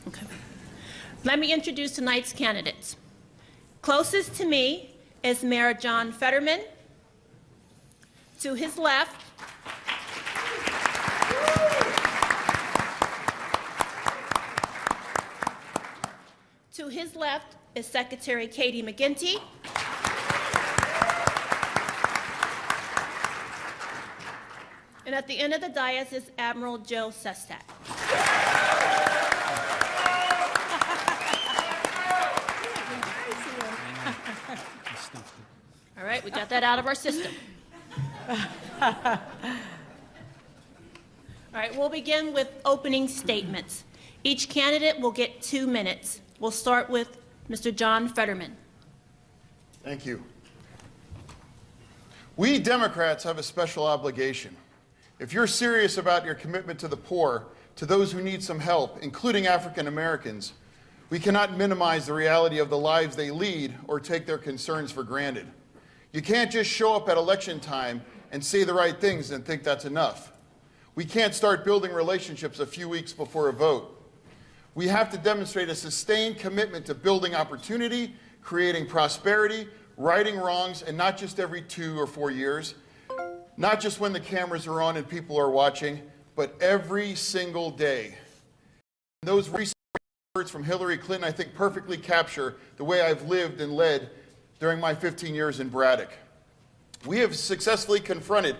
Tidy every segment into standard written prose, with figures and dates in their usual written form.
Okay. Let me introduce tonight's candidates. Closest to me is Mayor John Fetterman. To his left, is Secretary Katie McGinty. And at the end of the dais is Admiral Joe Sestak. All right, we got that out of our system. All right, we'll begin with opening statements. Each candidate will get 2 minutes. We'll start with Mr. John Fetterman. Thank you. We Democrats have a special obligation. If you're serious about your commitment to the poor, to those who need some help, including African Americans, we cannot minimize the reality of the lives they lead or take their concerns for granted. You can't just show up at election time and say the right things and think that's enough. We can't start building relationships a few weeks before a vote. We have to demonstrate a sustained commitment to building opportunity, creating prosperity, righting wrongs, and not just every 2 or 4 years, not just when the cameras are on and people are watching, but every single day. Those recent words from Hillary Clinton, I think, perfectly capture the way I've lived and led during my 15 years in Braddock. We have successfully confronted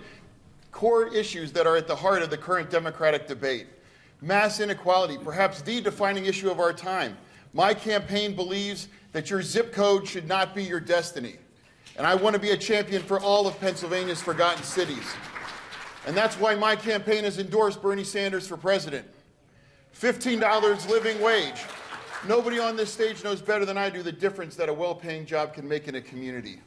core issues that are at the heart of the current Democratic debate. Mass inequality, perhaps the defining issue of our time. My campaign believes that your zip code should not be your destiny. And I want to be a champion for all of Pennsylvania's forgotten cities. And that's why my campaign has endorsed Bernie Sanders for president. $15 living wage. Nobody on this stage knows better than I do the difference that a well-paying job can make in a community.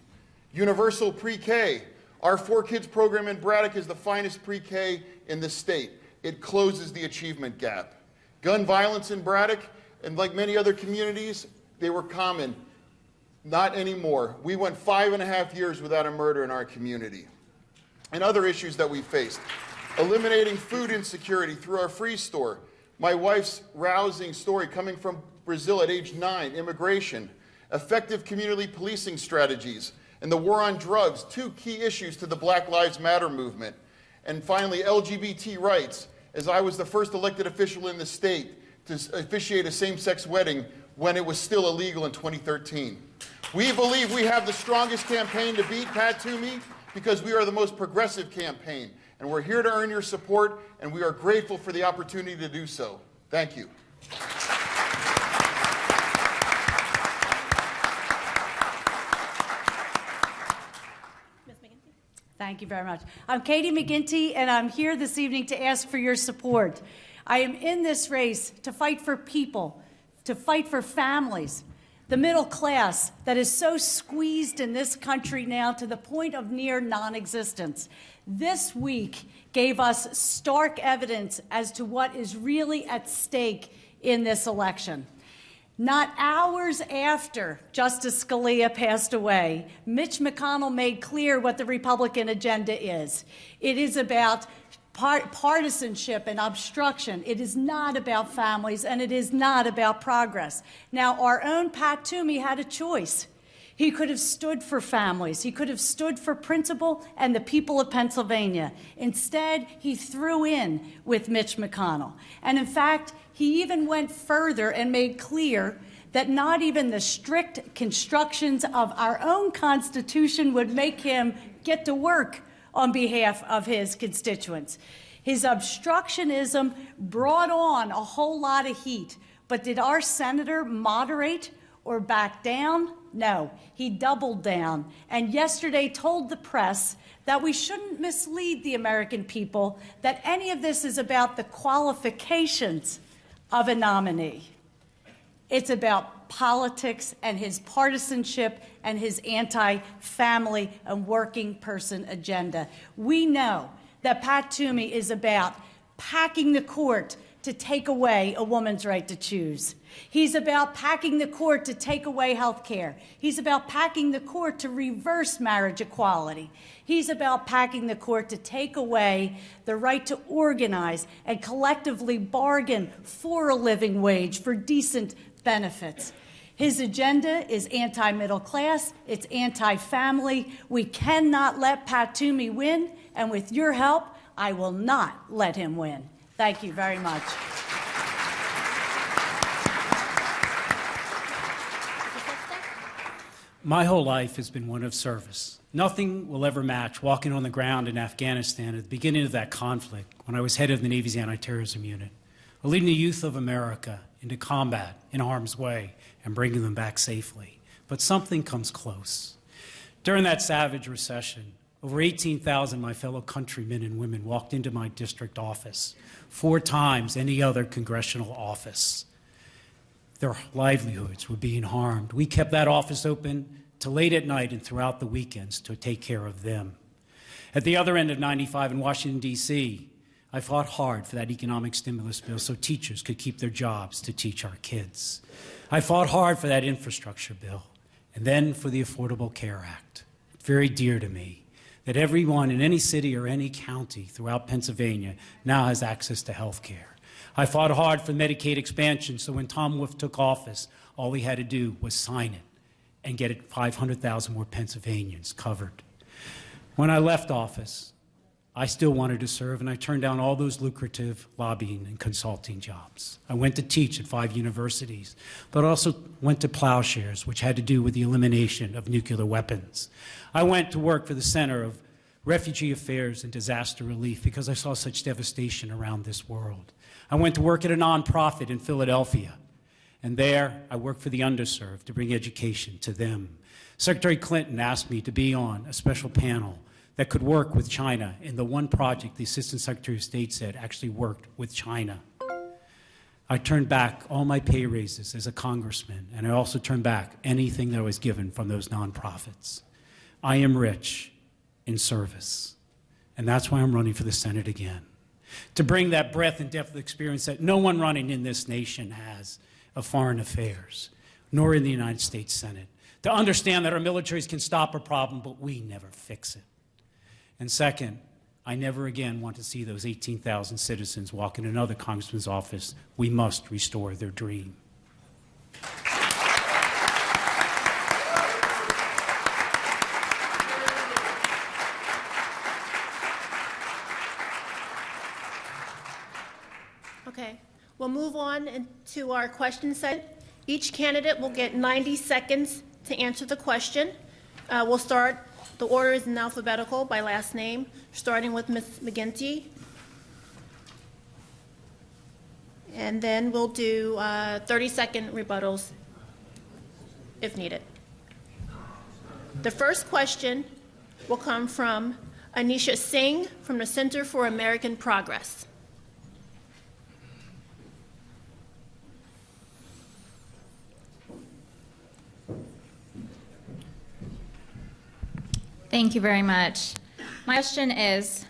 Universal pre-K. Our 4Kids program in Braddock is the finest pre-K in the state. It closes the achievement gap. Gun violence in Braddock, and like many other communities, they were common. Not anymore. We went 5.5 years without a murder in our community. And other issues that we faced. Eliminating food insecurity through our free store. My wife's rousing story coming from Brazil at age 9, immigration. Effective community policing strategies. And the war on drugs, 2 key issues to the Black Lives Matter movement. And finally, LGBT rights, as I was the first elected official in the state to officiate a same-sex wedding when it was still illegal in 2013. We believe we have the strongest campaign to beat Pat Toomey because we are the most progressive campaign. And we're here to earn your support, and we are grateful for the opportunity to do so. Thank you. Thank you very much. I'm Katie McGinty, and I'm here this evening to ask for your support. I am in this race to fight for people, to fight for families, the middle class that is so squeezed in this country now to the point of near non-existence. This week gave us stark evidence as to what is really at stake in this election. Not hours after Justice Scalia passed away, Mitch McConnell made clear what the Republican agenda is. It is about partisanship and obstruction. It is not about families, and it is not about progress. Now, our own Pat Toomey had a choice. He could have stood for families. He could have stood for principle and the people of Pennsylvania. Instead, he threw in with Mitch McConnell. And in fact, he even went further and made clear that not even the strict constructions of our own Constitution would make him get to work on behalf of his constituents. His obstructionism brought on a whole lot of heat, but did our senator moderate or back down? No, he doubled down, and yesterday told the press that we shouldn't mislead the American people, that any of this is about the qualifications of a nominee. It's about politics and his partisanship and his anti-family and working person agenda. We know that Pat Toomey is about packing the court, to take away a woman's right to choose. He's about packing the court to take away health care. He's about packing the court to reverse marriage equality. He's about packing the court to take away the right to organize and collectively bargain for a living wage, for decent benefits. His agenda is anti-middle class, it's anti-family. We cannot let Pat Toomey win, and with your help, I will not let him win. Thank you very much. My whole life has been one of service. Nothing will ever match walking on the ground in Afghanistan at the beginning of that conflict when I was head of the Navy's anti-terrorism unit, leading the youth of America into combat in harm's way and bringing them back safely. But something comes close. During that savage recession, over 18,000 of my fellow countrymen and women walked into my district office, 4 times any other congressional office. Their livelihoods were being harmed. We kept that office open till late at night and throughout the weekends to take care of them. At the other end of 95 in Washington, D.C., I fought hard for that economic stimulus bill so teachers could keep their jobs to teach our kids. I fought hard for that infrastructure bill, and then for the Affordable Care Act. It's very dear to me that everyone in any city or any county throughout Pennsylvania now has access to health care. I fought hard for Medicaid expansion, so when Tom Wolf took office, all he had to do was sign it and get it 500,000 more Pennsylvanians covered. When I left office, I still wanted to serve, and I turned down all those lucrative lobbying and consulting jobs. I went to teach at 5 universities, but also went to Plowshares, which had to do with the elimination of nuclear weapons. I went to work for the Center of Refugee Affairs and Disaster Relief because I saw such devastation around this world. I went to work at a nonprofit in Philadelphia, and there I worked for the underserved to bring education to them. Secretary Clinton asked me to be on a special panel that could work with China in the one project the Assistant Secretary of State said actually worked with China. I turned back all my pay raises as a congressman, and I also turned back anything that I was given from those nonprofits. I am rich in service, and that's why I'm running for the Senate again, to bring that breadth and depth of experience that no one running in this nation has of foreign affairs, nor in the United States Senate, to understand that our militaries can stop a problem, but we never fix it. And second, I never again want to see those 18,000 citizens walk in another congressman's office. We must restore their dream. Okay, we'll move on to our question set. Each candidate will get 90 seconds to answer the question. We'll start. The order is in alphabetical by last name, starting with Ms. McGinty. And then we'll do 30-second rebuttals if needed. The first question will come from Anisha Singh from the Center for American Progress. Thank you very much. My question is,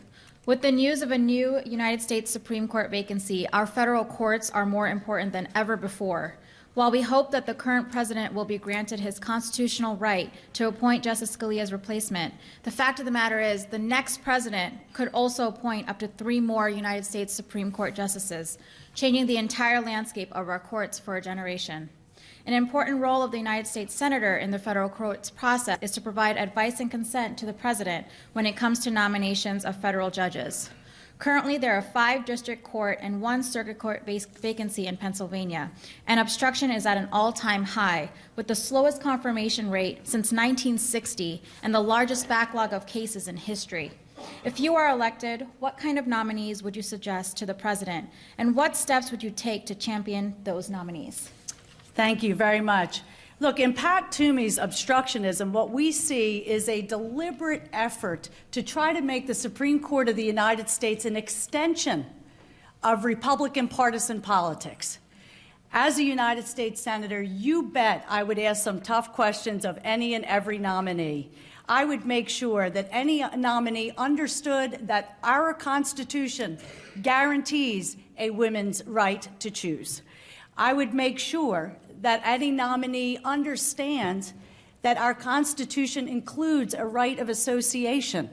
with the news of a new United States Supreme Court vacancy, our federal courts are more important than ever before. While we hope that the current president will be granted his constitutional right to appoint Justice Scalia's replacement, the fact of the matter is the next president could also appoint up to 3 more United States Supreme Court justices, changing the entire landscape of our courts for a generation. An important role of the United States Senator in the federal courts process is to provide advice and consent to the president when it comes to nominations of federal judges. Currently, there are 5 district court and 1 circuit court vacancy in Pennsylvania, and obstruction is at an all-time high, with the slowest confirmation rate since 1960 and the largest backlog of cases in history. If you are elected, what kind of nominees would you suggest to the president, and what steps would you take to champion those nominees? Thank you very much. Look, in Pat Toomey's obstructionism, what we see is a deliberate effort to try to make the Supreme Court of the United States an extension of Republican partisan politics. As a United States Senator, you bet I would ask some tough questions of any and every nominee. I would make sure that any nominee understood that our Constitution guarantees a women's right to choose. I would make sure that any nominee understands that our Constitution includes a right of association.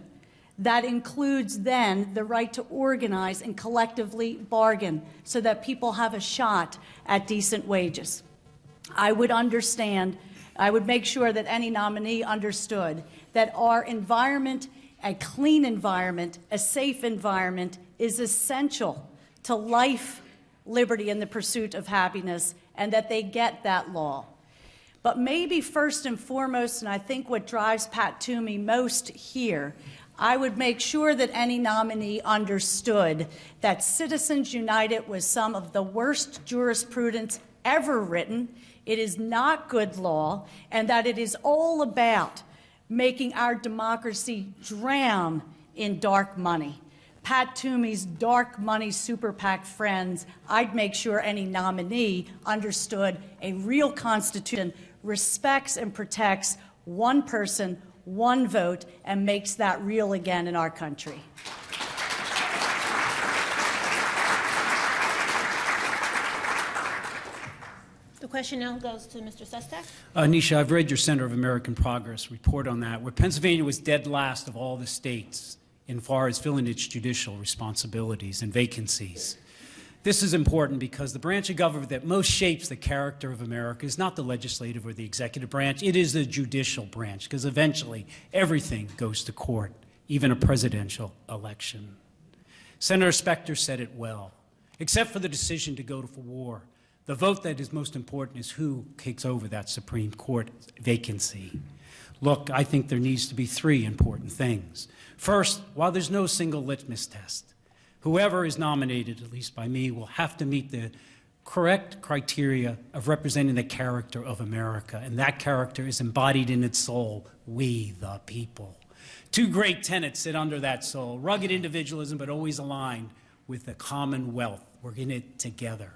That includes then the right to organize and collectively bargain so that people have a shot at decent wages. I would make sure that any nominee understood that our environment, a clean environment, a safe environment, is essential to life, liberty, and the pursuit of happiness, and that they get that law. But maybe first and foremost, and I think what drives Pat Toomey most here, I would make sure that any nominee understood that Citizens United was some of the worst jurisprudence ever written. It is not good law, and that it is all about making our democracy drown in dark money. Pat Toomey's dark money super PAC friends, I'd make sure any nominee understood a real Constitution respects and protects one person, one vote, and makes that real again in our country. The question now goes to Mr. Sestak. Nisha, I've read your Center of American Progress report on that, where Pennsylvania was dead last of all the states in far as filling its judicial responsibilities and vacancies. This is important because the branch of government that most shapes the character of America is not the legislative or the executive branch, it is the judicial branch, because eventually everything goes to court, even a presidential election. Senator Specter said it well. Except for the decision to go to war, the vote that is most important is who takes over that Supreme Court vacancy. Look, I think there needs to be three important things. First, while there's no single litmus test, whoever is nominated, at least by me, will have to meet the correct criteria of representing the character of America, and that character is embodied in its soul, we the people. Two great tenets sit under that soul, rugged individualism, but always aligned with the commonwealth. We're in it together.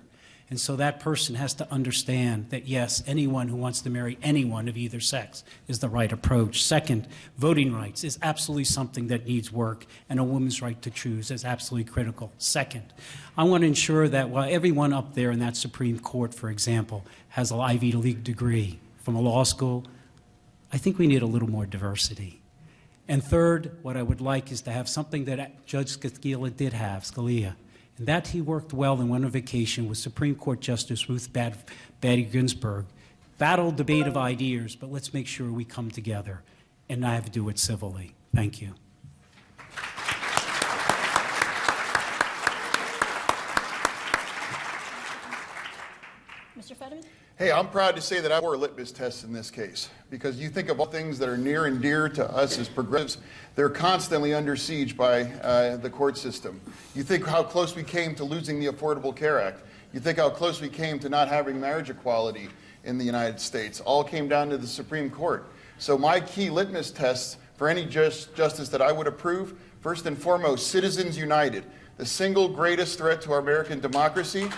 And so that person has to understand that, yes, anyone who wants to marry anyone of either sex is the right approach. Second, voting rights is absolutely something that needs work, and a woman's right to choose is absolutely critical. Second, I want to ensure that while everyone up there in that Supreme Court, for example, has an Ivy League degree from a law school, I think we need a little more diversity. And third, what I would like is to have something that Judge Scalia, and that he worked well and went on vacation with Supreme Court Justice Ruth Bader Ginsburg. Battle, debate of ideas, but let's make sure we come together, and I have to do it civilly. Thank you. Mr. Fetterman? Hey, I'm proud to say that I wore a litmus test in this case, because you think of all things that are near and dear to us as progressives, they're constantly under siege by the court system. You think how close we came to losing the Affordable Care Act. You think how close we came to not having marriage equality in the United States. All came down to the Supreme Court. So my key litmus tests for any justice that I would approve, first and foremost, Citizens United, the single greatest threat to our American democracy.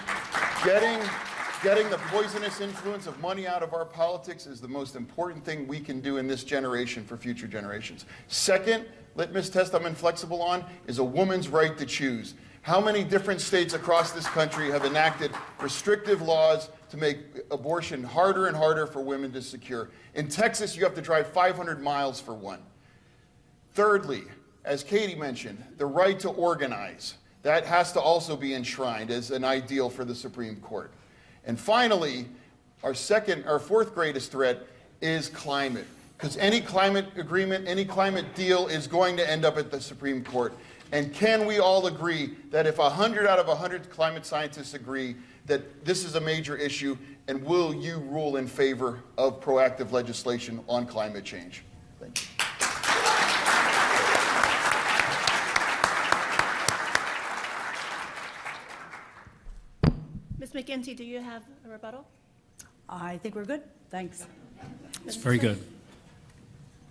Getting the poisonous influence of money out of our politics is the most important thing we can do in this generation for future generations. Second litmus test I'm inflexible on is a woman's right to choose. How many different states across this country have enacted restrictive laws to make abortion harder and harder for women to secure? In Texas, you have to drive 500 miles for one. Thirdly, as Katie mentioned, the right to organize. That has to also be enshrined as an ideal for the Supreme Court. And finally, our fourth greatest threat is climate. Because any climate agreement, any climate deal is going to end up at the Supreme Court. And can we all agree that if 100 out of 100 climate scientists agree that this is a major issue, and will you rule in favor of proactive legislation on climate change? Thank you. Ms. McGinty, do you have a rebuttal? I think we're good. Thanks. It's very good.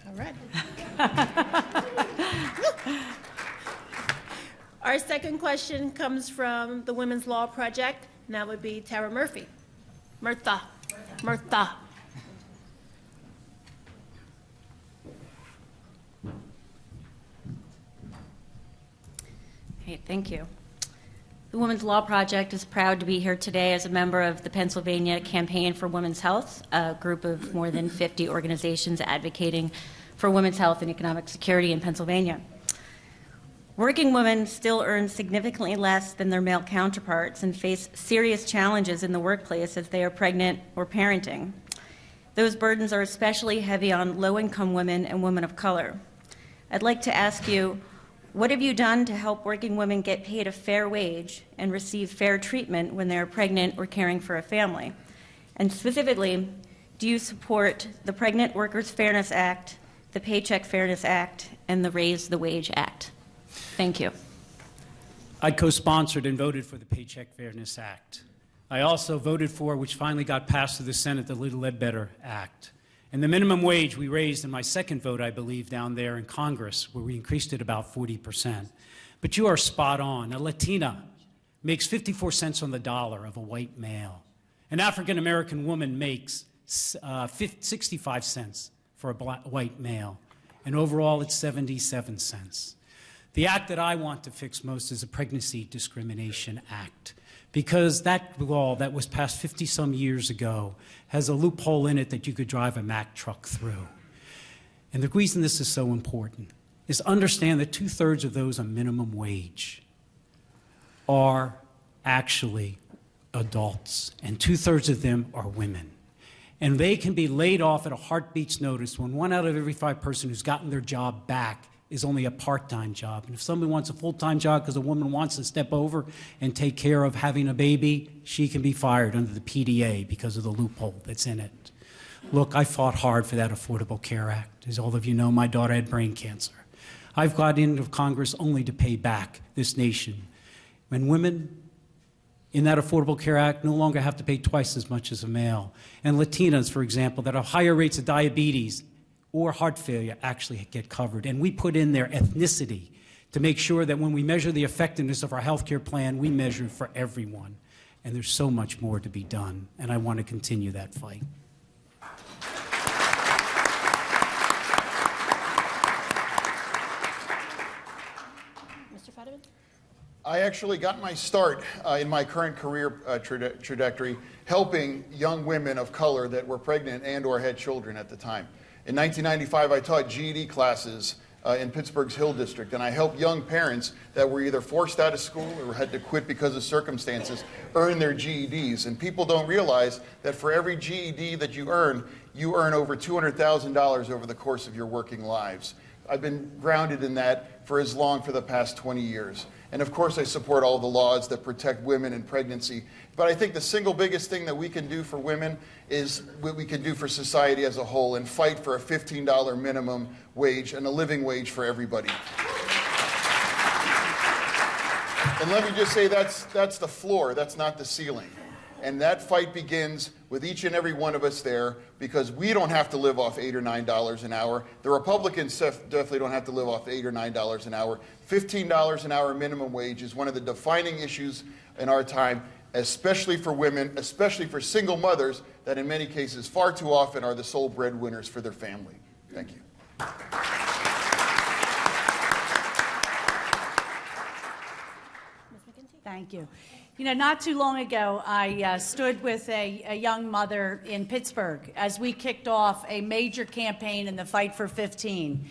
All right. Our second question comes from the Women's Law Project, and that would be Tara Murphy. Murtha. Hey, thank you. The Women's Law Project is proud to be here today as a member of the Pennsylvania Campaign for Women's Health, a group of more than 50 organizations advocating for women's health and economic security in Pennsylvania. Working women still earn significantly less than their male counterparts and face serious challenges in the workplace as they are pregnant or parenting. Those burdens are especially heavy on low-income women and women of color. I'd like to ask you, what have you done to help working women get paid a fair wage and receive fair treatment when they're pregnant or caring for a family? And specifically, do you support the Pregnant Workers Fairness Act, the Paycheck Fairness Act, and the Raise the Wage Act? Thank you. I co-sponsored and voted for the Paycheck Fairness Act. I also voted for, which finally got passed through the Senate, the Little Ledbetter Act. And the minimum wage we raised in my second vote, I believe, down there in Congress, where we increased it about 40%. But you are spot on. A Latina makes 54 cents on the dollar of a white male. An African-American woman makes 65 cents for a white male. And overall, it's 77 cents. The act that I want to fix most is the Pregnancy Discrimination Act, because that law that was passed 50-some years ago has a loophole in it that you could drive a Mack truck through. And the reason this is so important is understand that 2/3 of those on minimum wage are actually adults, and 2/3 of them are women. And they can be laid off at a heartbeat's notice when 1 out of every 5 person who's gotten their job back is only a part-time job. And if somebody wants a full-time job because a woman wants to step over and take care of having a baby, she can be fired under the PDA because of the loophole that's in it. Look, I fought hard for that Affordable Care Act. As all of you know, my daughter had brain cancer. I've got into Congress only to pay back this nation. When women in that Affordable Care Act no longer have to pay twice as much as a male. And Latinas, for example, that have higher rates of diabetes or heart failure actually get covered. And we put in their ethnicity to make sure that when we measure the effectiveness of our health care plan, we measure it for everyone. And there's so much more to be done, and I want to continue that fight. Mr. Fetterman? I actually got my start in my current career trajectory helping young women of color that were pregnant and or had children at the time. In 1995, I taught GED classes in Pittsburgh's Hill District, and I helped young parents that were either forced out of school or had to quit because of circumstances earn their GEDs. And people don't realize that for every GED that you earn over $200,000 over the course of your working lives. I've been grounded in that for the past 20 years. And of course, I support all the laws that protect women in pregnancy. But I think the single biggest thing that we can do for women is what we can do for society as a whole and fight for a $15 minimum wage and a living wage for everybody. And let me just say that's the floor, that's not the ceiling. And that fight begins with each and every one of us there, because we don't have to live off $8 or $9 an hour. The Republicans definitely don't have to live off $8 or $9 an hour. $15 an hour minimum wage is one of the defining issues in our time, especially for women, especially for single mothers that in many cases far too often are the sole breadwinners for their family. Thank you. Thank you. You know, not too long ago, I stood with a young mother in Pittsburgh as we kicked off a major campaign in the fight for 15.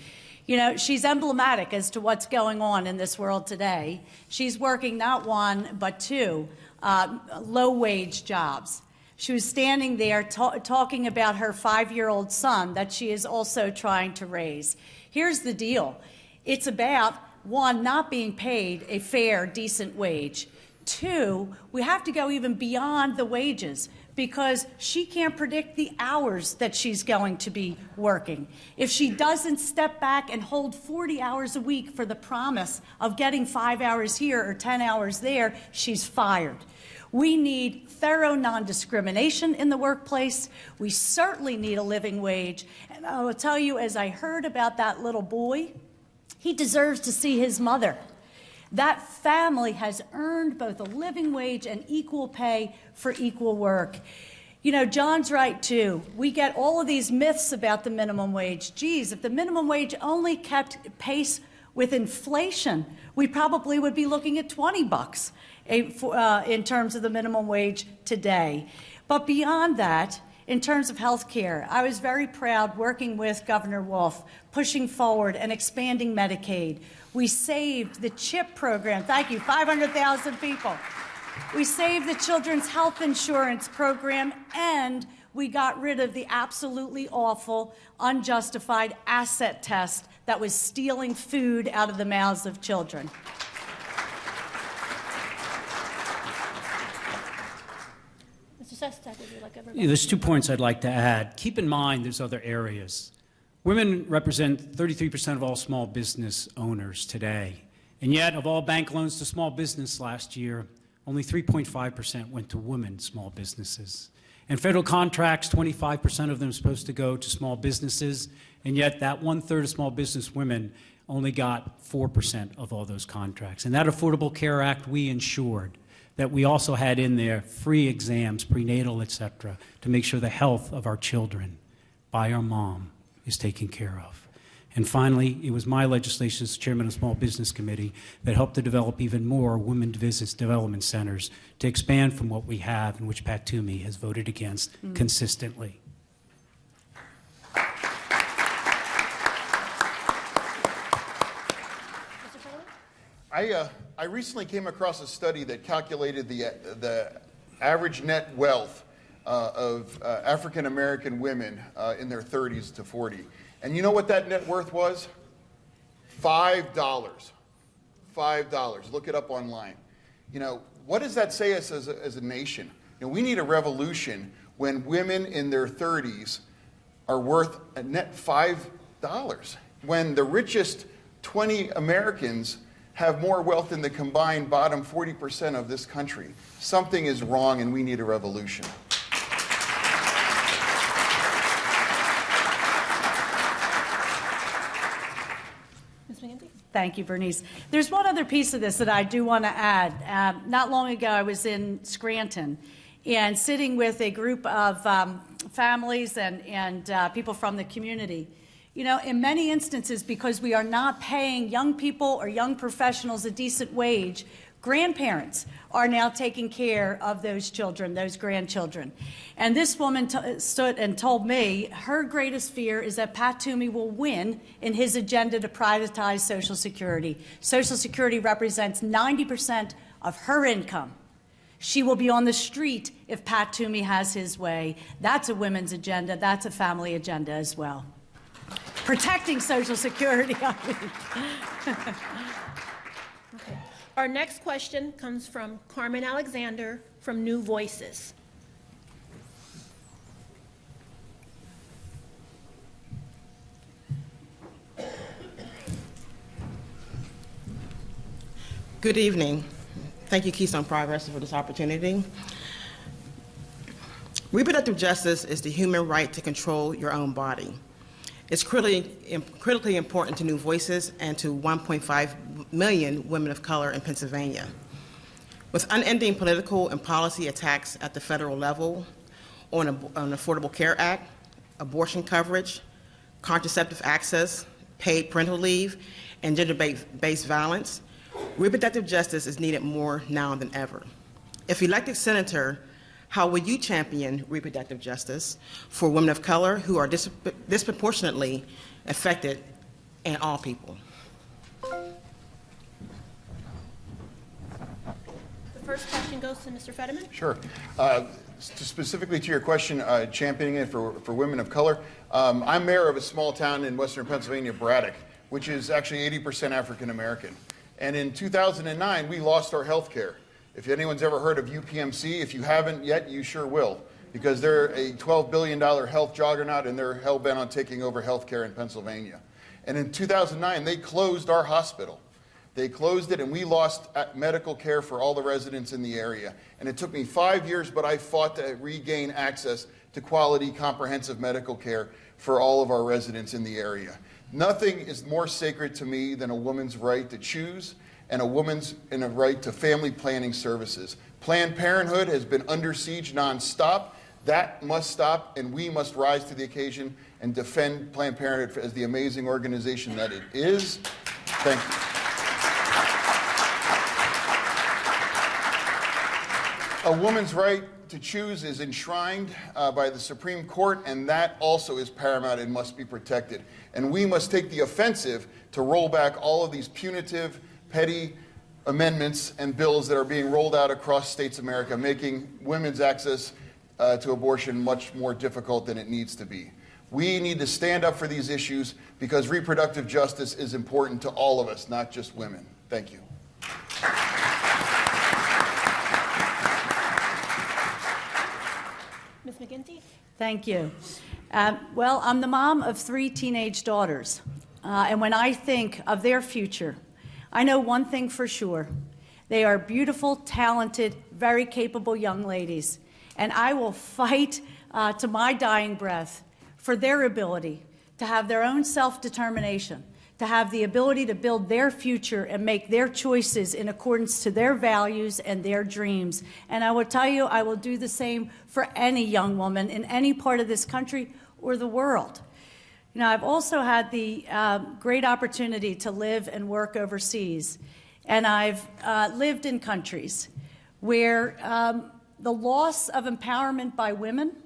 You know, she's emblematic as to what's going on in this world today. She's working not one, but two low-wage jobs. She was standing there talking about her 5-year-old son that she is also trying to raise. Here's the deal. It's about, one, not being paid a fair, decent wage. Two, we have to go even beyond the wages because she can't predict the hours that she's going to be working. If she doesn't step back and hold 40 hours a week for the promise of getting 5 hours here or 10 hours there, she's fired. We need thorough non-discrimination in the workplace. We certainly need a living wage. And I will tell you, as I heard about that little boy, he deserves to see his mother. That family has earned both a living wage and equal pay for equal work. You know, John's right, too. We get all of these myths about the minimum wage. Geez, if the minimum wage only kept pace with inflation, we probably would be looking at $20. in terms of the minimum wage today. But beyond that, in terms of health care, I was very proud working with Governor Wolf, pushing forward and expanding Medicaid. We saved the CHIP program. Thank you, 500,000 people. We saved the Children's Health Insurance Program, and we got rid of the absolutely awful, unjustified asset test that was stealing food out of the mouths of children. Mr. Sestak, would you like everybody? Yeah, there's 2 points I'd like to add. Keep in mind there's other areas. Women represent 33% of all small business owners today. And yet, of all bank loans to small business last year, only 3.5% went to women small businesses. And federal contracts, 25% of them are supposed to go to small businesses, and yet that 1/3 of small business women only got 4% of all those contracts. And that Affordable Care Act, we ensured that we also had in there free exams, prenatal, et cetera, to make sure the health of our children by our mom is taken care of. And finally, it was my legislation as chairman of the Small Business Committee that helped to develop even more women business development centers to expand from what we have, and which Pat Toomey has voted against consistently. I recently came across a study that calculated the average net wealth of African American women in their 30s to 40. And you know what that net worth was? $5. $5. Look it up online. You know, what does that say us as a nation? You know, we need a revolution when women in their 30s are worth a net $5. When the richest 20 Americans have more wealth than the combined bottom 40% of this country. Something is wrong and we need a revolution. Ms. McGinty? Thank you, Bernice. There's one other piece of this that I do want to add. Not long ago, I was in Scranton and sitting with a group of families and people from the community. You know, in many instances, because we are not paying young people or young professionals a decent wage, grandparents are now taking care of those children, those grandchildren. And this woman stood and told me her greatest fear is that Pat Toomey will win in his agenda to privatize Social Security. Social Security represents 90% of her income. She will be on the street if Pat Toomey has his way. That's a women's agenda. That's a family agenda as well. Protecting Social Security. Okay. Our next question comes from Carmen Alexander from New Voices. Good evening. Thank you, Keystone Progress, for this opportunity. Reproductive justice is the human right to control your own body. It's critically important to New Voices and to 1.5 million women of color in Pennsylvania. With unending political and policy attacks at the federal level on an Affordable Care Act, abortion coverage, contraceptive access, paid parental leave, and gender-based violence, reproductive justice is needed more now than ever. If elected senator, how will you champion reproductive justice for women of color who are disproportionately affected and all people? The first question goes to Mr. Fetterman. Sure. Specifically to your question, championing it for women of color, I'm mayor of a small town in western Pennsylvania, Braddock, which is actually 80% African American. And in 2009, we lost our health care. If anyone's ever heard of UPMC, if you haven't yet, you sure will, because they're a $12 billion health juggernaut and they're hell-bent on taking over health care in Pennsylvania. And in 2009, they closed our hospital. They closed it and we lost medical care for all the residents in the area. And it took me 5 years, but I fought to regain access to quality, comprehensive medical care for all of our residents in the area. Nothing is more sacred to me than a woman's right to choose and a woman's right to family planning services. Planned Parenthood has been under siege nonstop. That must stop, and we must rise to the occasion and defend Planned Parenthood as the amazing organization that it is. Thank you. A woman's right to choose is enshrined by the Supreme Court, and that also is paramount and must be protected. And we must take the offensive to roll back all of these punitive, petty amendments and bills that are being rolled out across states of America, making women's access to abortion much more difficult than it needs to be. We need to stand up for these issues because reproductive justice is important to all of us, not just women. Thank you. Ms. McGinty? Thank you. Well, I'm the mom of 3 teenage daughters, and when I think of their future, I know one thing for sure. They are beautiful, talented, very capable young ladies, and I will fight to my dying breath for their ability to have their own self-determination, to have the ability to build their future and make their choices in accordance to their values and their dreams. And I will tell you, I will do the same for any young woman in any part of this country or the world. You know, I've also had the great opportunity to live and work overseas, and I've lived in countries where the loss of empowerment by women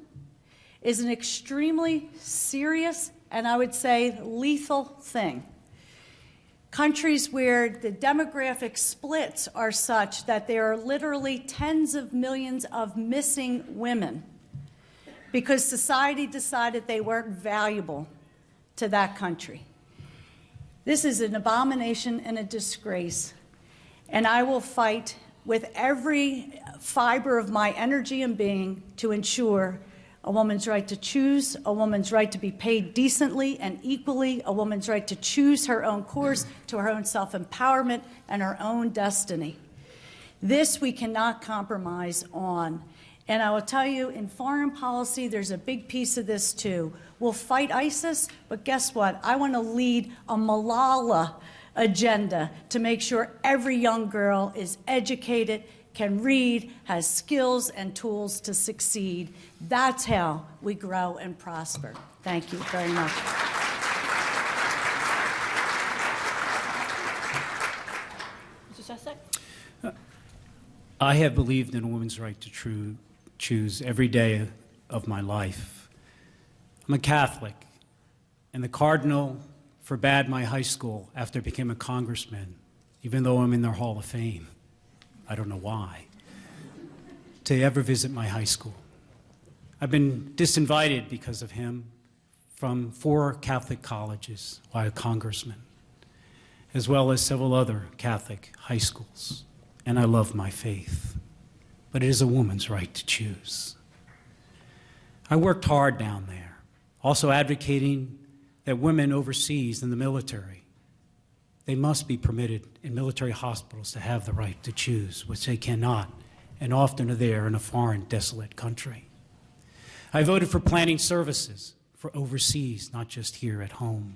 is an extremely serious and I would say lethal thing. Countries where the demographic splits are such that there are literally tens of millions of missing women because society decided they weren't valuable to that country. This is an abomination and a disgrace, and I will fight with every fiber of my energy and being to ensure a woman's right to choose, a woman's right to be paid decently and equally, a woman's right to choose her own course, to her own self-empowerment and her own destiny. This we cannot compromise on. And I will tell you, in foreign policy, there's a big piece of this too. We'll fight ISIS, but guess what? I want to lead a Malala agenda to make sure every young girl is educated, can read, has skills and tools to succeed. That's how we grow and prosper. Thank you very much. Mr. Sestak? I have believed in a woman's right to choose every day of my life. I'm a Catholic, and the Cardinal forbade my high school after I became a congressman, even though I'm in their Hall of Fame. I don't know why, to ever visit my high school. I've been disinvited because of him from 4 Catholic colleges while a congressman, as well as several other Catholic high schools. And I love my faith, but it is a woman's right to choose. I worked hard down there, also advocating that women overseas in the military, they must be permitted in military hospitals to have the right to choose, which they cannot, and often are there in a foreign, desolate country. I voted for planning services for overseas, not just here at home.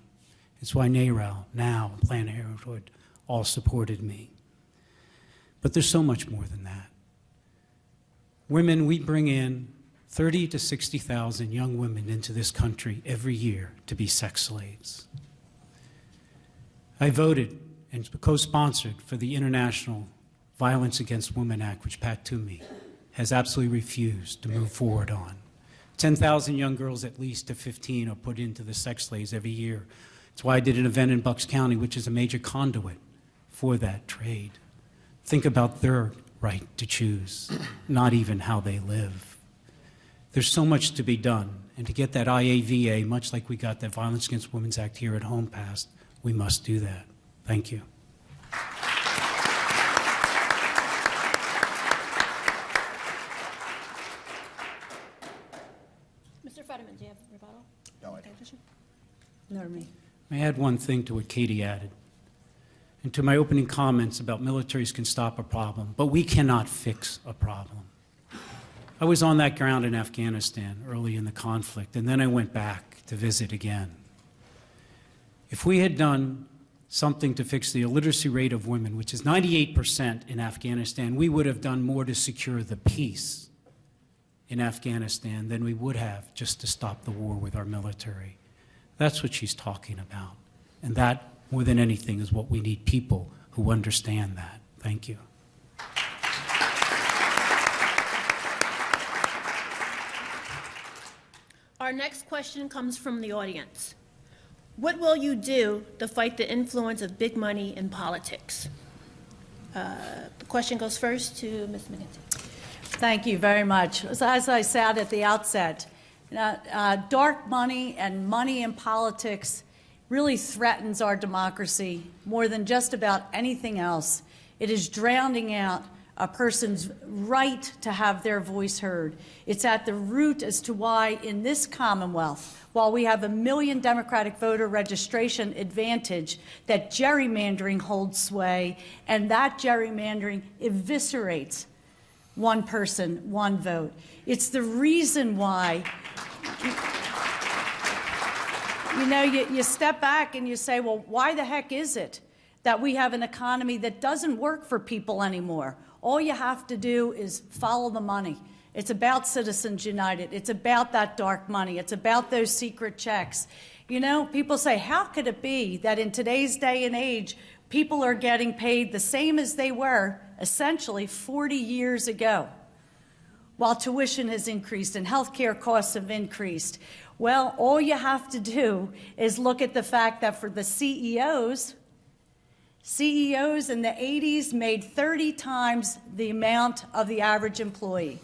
It's why NARAL, now, and Planned Parenthood all supported me. But there's so much more than that. Women, we bring in 30 to 60,000 young women into this country every year to be sex slaves. I voted and co-sponsored for the International Violence Against Women Act, which Pat Toomey has absolutely refused to move forward on. 10,000 young girls, at least to 15, are put into the sex slaves every year. That's why I did an event in Bucks County, which is a major conduit for that trade. Think about their right to choose, not even how they live. There's so much to be done, and to get that IAVA, much like we got that Violence Against Women's Act here at home passed, we must do that. Thank you. Mr. Fetterman, do you have a rebuttal? No, I don't. No, me. May I add one thing to what Katie added? And to my opening comments about militaries can stop a problem, but we cannot fix a problem. I was on that ground in Afghanistan early in the conflict, and then I went back to visit again. If we had done something to fix the illiteracy rate of women, which is 98% in Afghanistan, we would have done more to secure the peace in Afghanistan than we would have just to stop the war with our military. That's what she's talking about. And that, more than anything, is what we need, people who understand that. Thank you. Our next question comes from the audience. What will you do to fight the influence of big money in politics? The question goes first to Ms. McGinty. Thank you very much. As I said at the outset, dark money and money in politics really threatens our democracy more than just about anything else. It is drowning out a person's right to have their voice heard. It's at the root as to why in this Commonwealth, while we have a million Democratic voter registration advantage, that gerrymandering holds sway, and that gerrymandering eviscerates one person, one vote. It's the reason why, you step back and you say, well, why the heck is it that we have an economy that doesn't work for people anymore? All you have to do is follow the money. It's about Citizens United. It's about that dark money. It's about those secret checks. People say, how could it be that in today's day and age, people are getting paid the same as they were essentially 40 years ago, while tuition has increased and healthcare costs have increased? Well, all you have to do is look at the fact that for the CEOs in the 80s made 30 times the amount of the average employee.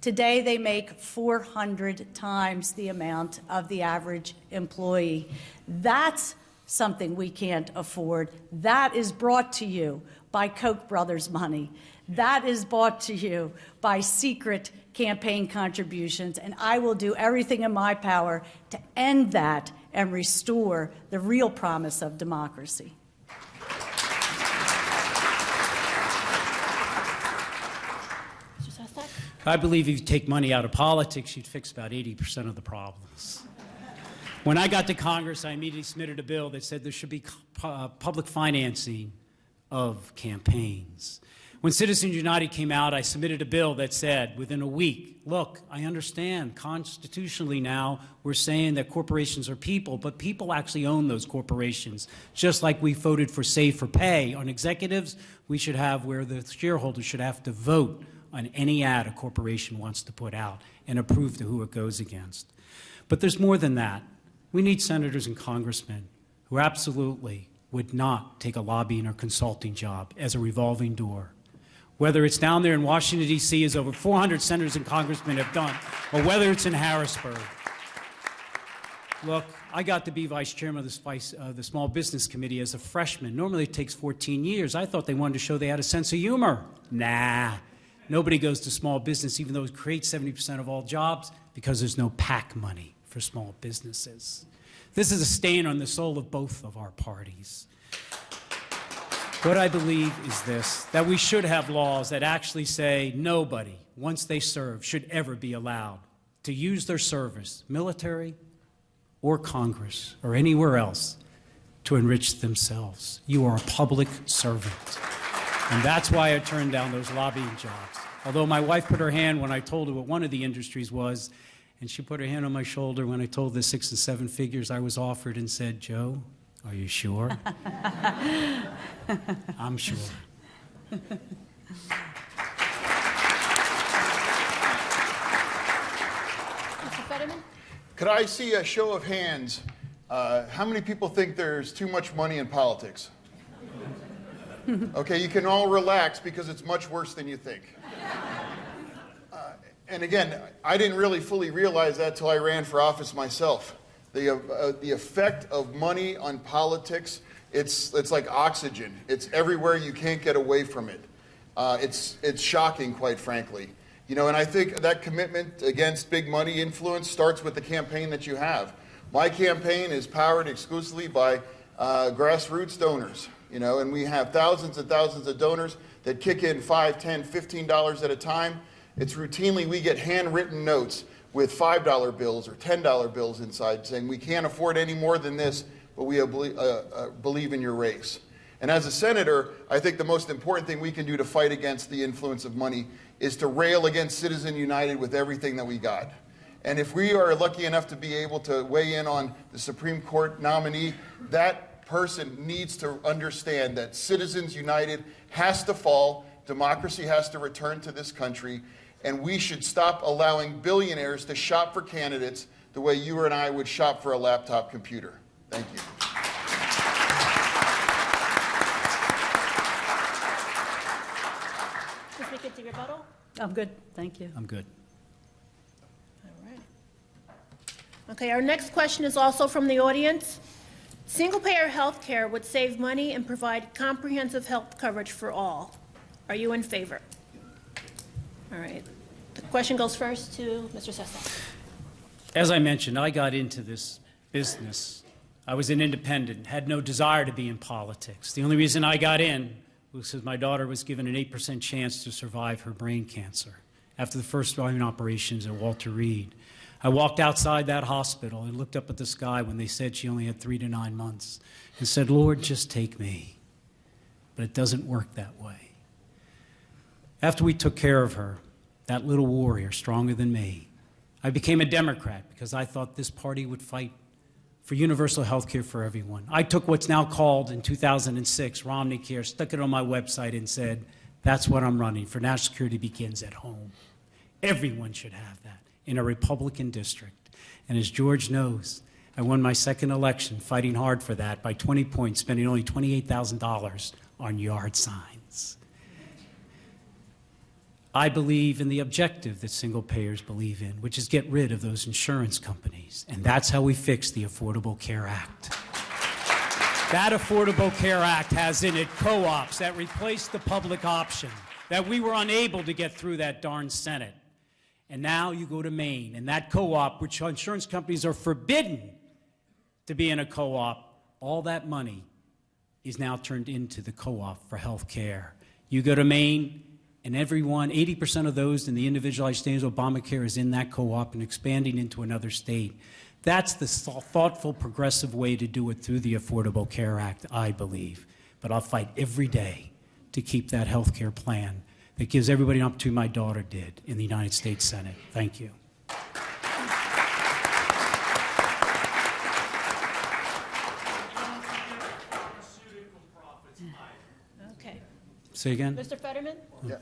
Today, they make 400 times the amount of the average employee. That's something we can't afford. That is brought to you by Koch brothers money. That is brought to you by secret campaign contributions, and I will do everything in my power to end that and restore the real promise of democracy. I believe if you take money out of politics, you'd fix about 80% of the problems. When I got to Congress, I immediately submitted a bill that said there should be public financing of campaigns. When Citizens United came out, I submitted a bill that said, within a week, look, I understand constitutionally now we're saying that corporations are people, but people actually own those corporations. Just like we voted for safer pay on executives, we should have where the shareholders should have to vote on any ad a corporation wants to put out and approve to who it goes against. But there's more than that. We need senators and congressmen who absolutely would not take a lobbying or consulting job as a revolving door. Whether it's down there in Washington, D.C., as over 400 senators and congressmen have done, or whether it's in Harrisburg. Look, I got to be vice chairman of the Small Business Committee as a freshman. Normally it takes 14 years. I thought they wanted to show they had a sense of humor. Nah. Nobody goes to small business, even though it creates 70% of all jobs, because there's no PAC money for small businesses. This is a stain on the soul of both of our parties. What I believe is this, that we should have laws that actually say nobody, once they serve, should ever be allowed to use their service, military or Congress or anywhere else, to enrich themselves. You are a public servant. And that's why I turned down those lobbying jobs. Although my wife put her hand when I told her what one of the industries was, and she put her hand on my shoulder when I told the 6 and 7 figures I was offered and said, Joe, are you sure? I'm sure. Mr. Fetterman? Could I see a show of hands? How many people think there's too much money in politics? Okay, you can all relax because it's much worse than you think. And again, I didn't really fully realize that till I ran for office myself. The effect of money on politics, it's like oxygen. It's everywhere. You can't get away from it. It's shocking, quite frankly. And I think that commitment against big money influence starts with the campaign that you have. My campaign is powered exclusively by grassroots donors. And we have thousands and thousands of donors that kick in $5, $10, $15 at a time. It's routinely, we get handwritten notes with $5 bills or $10 bills inside saying we can't afford any more than this, but we believe in your race. And as a senator, I think the most important thing we can do to fight against the influence of money is to rail against Citizens United with everything that we got. And if we are lucky enough to be able to weigh in on the Supreme Court nominee, that person needs to understand that Citizens United has to fall, democracy has to return to this country, and we should stop allowing billionaires to shop for candidates the way you and I would shop for a laptop computer. Thank you. Ms. McGinty, rebuttal? I'm good, thank you. I'm good. All right. Okay, our next question is also from the audience. Single-payer health care would save money and provide comprehensive health coverage for all. Are you in favor? All right. The question goes first to Mr. Sestak. As I mentioned, I got into this business. I was an independent, had no desire to be in politics. The only reason I got in was because my daughter was given an 8% chance to survive her brain cancer after the first volume operations at Walter Reed. I walked outside that hospital and looked up at the sky when they said she only had 3 to 9 months and said, Lord, just take me. But it doesn't work that way. After we took care of her, that little warrior, stronger than me, I became a Democrat because I thought this party would fight for universal health care for everyone. I took what's now called, in 2006, Romney Care, stuck it on my website and said, that's what I'm running for. National security begins at home. Everyone should have that in a Republican district. And as George knows, I won my second election fighting hard for that by 20 points, spending only $28,000 on yard signs. I believe in the objective that single payers believe in, which is get rid of those insurance companies. And that's how we fix the Affordable Care Act. That Affordable Care Act has in it co-ops that replace the public option, that we were unable to get through that darn Senate. And now you go to Maine, and that co-op, which insurance companies are forbidden to be in a co-op, all that money is now turned into the co-op for health care. You go to Maine, and everyone, 80% of those in the individualized standards of Obamacare is in that co-op and expanding into another state. That's the thoughtful, progressive way to do it through the Affordable Care Act, I believe. But I'll fight every day to keep that health care plan that gives everybody an opportunity my daughter did in the United States Senate. Thank you. Okay. Say again? Mr. Fetterman? Yeah.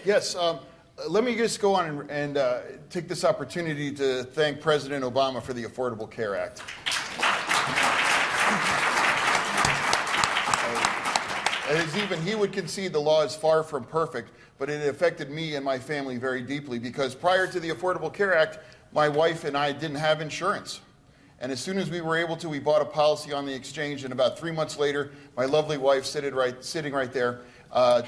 Yes, let me just go on and take this opportunity to thank President Obama for the Affordable Care Act. As even he would concede, the law is far from perfect, but it affected me and my family very deeply because prior to the Affordable Care Act, my wife and I didn't have insurance. And as soon as we were able to, we bought a policy on the exchange, and about 3 months later, my lovely wife, sitting right there,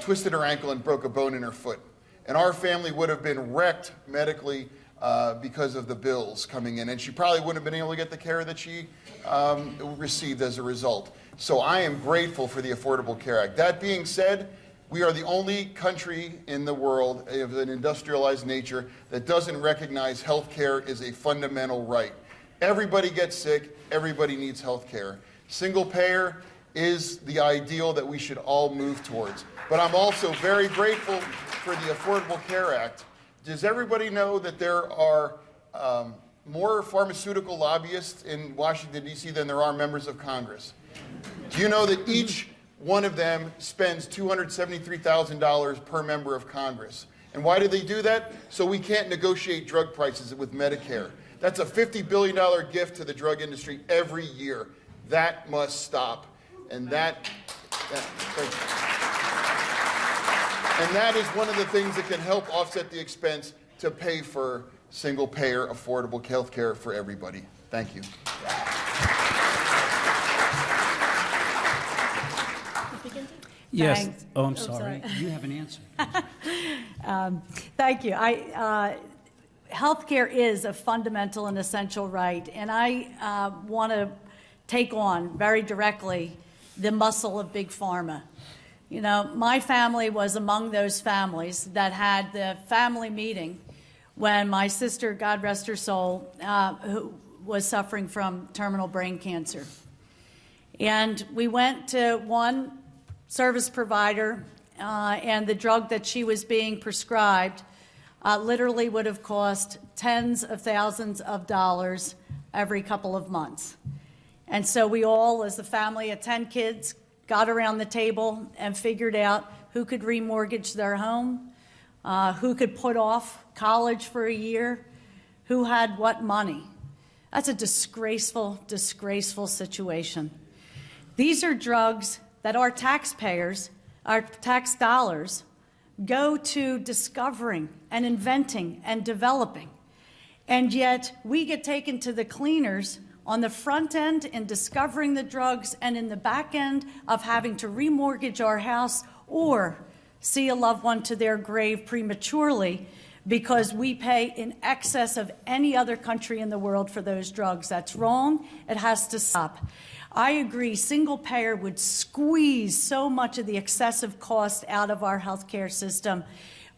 twisted her ankle and broke a bone in her foot. And our family would have been wrecked medically because of the bills coming in, and she probably wouldn't have been able to get the care that she received as a result. So I am grateful for the Affordable Care Act. That being said, we are the only country in the world of an industrialized nature that doesn't recognize health care as a fundamental right. Everybody gets sick, everybody needs health care. Single payer is the ideal that we should all move towards. But I'm also very grateful for the Affordable Care Act. Does everybody know that there are more pharmaceutical lobbyists in Washington, D.C. than there are members of Congress? Do you know that each one of them spends $273,000 per member of Congress? And why do they do that? So we can't negotiate drug prices with Medicare. That's a $50 billion gift to the drug industry every year. That must stop. And that is one of the things that can help offset the expense to pay for single-payer, affordable health care for everybody. Thank you. Yes. Thanks. Oh, I'm Oh, sorry. sorry. You have an answer. Thank you. Healthcare is a fundamental and essential right, and I want to take on very directly the muscle of Big Pharma. You know, my family was among those families that had the family meeting when my sister, God rest her soul, who was suffering from terminal brain cancer. And we went to one service provider, and the drug that she was being prescribed literally would have cost tens of thousands of dollars every couple of months. And so we all, as a family of 10 kids, got around the table and figured out who could remortgage their home, who could put off college for a year, who had what money. That's a disgraceful, disgraceful situation. These are drugs that our taxpayers, our tax dollars, go to discovering and inventing and developing. And yet we get taken to the cleaners on the front end in discovering the drugs and in the back end of having to remortgage our house or see a loved one to their grave prematurely because we pay in excess of any other country in the world for those drugs. That's wrong. It has to stop. I agree, single payer would squeeze so much of the excessive cost out of our healthcare system.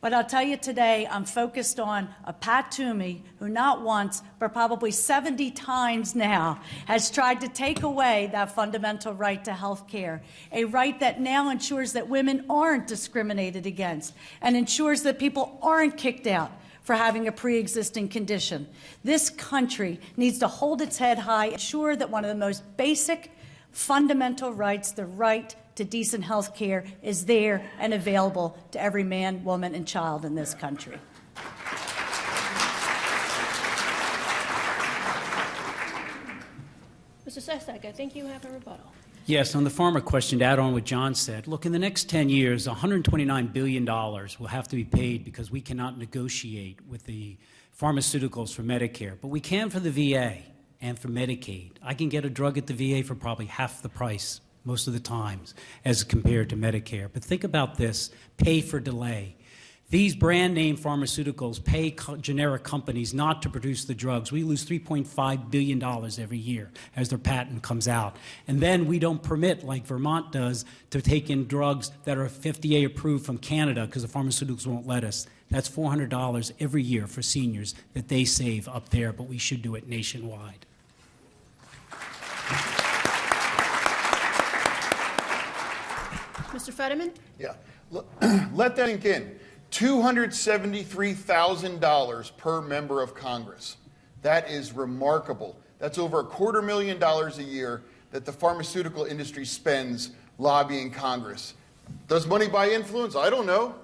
But I'll tell you today, I'm focused on a Pat Toomey who not once, but probably 70 times now, has tried to take away that fundamental right to health care, a right that now ensures that women aren't discriminated against and ensures that people aren't kicked out for having a pre-existing condition. This country needs to hold its head high, ensure that one of the most basic fundamental rights, the right to decent health care, is there and available to every man, woman, and child in this country. Mr. Sestak, I think you have a rebuttal. Yes, on the farmer question, to add on what John said, look, in the next 10 years, $129 billion will have to be paid because we cannot negotiate with the pharmaceuticals for Medicare, but we can for the VA and for Medicaid. I can get a drug at the VA for probably half the price most of the times as compared to Medicare. But think about this, pay for delay. These brand name pharmaceuticals pay generic companies not to produce the drugs. We lose $3.5 billion every year as their patent comes out. And then we don't permit, like Vermont does, to take in drugs that are FDA approved from Canada because the pharmaceuticals won't let us. That's $400 every year for seniors that they save up there, but we should do it nationwide. Mr. Fetterman? Yeah. Let that sink in. $273,000 per member of Congress. That is remarkable. That's over $250,000 a year that the pharmaceutical industry spends lobbying Congress. Does money buy influence? I don't know.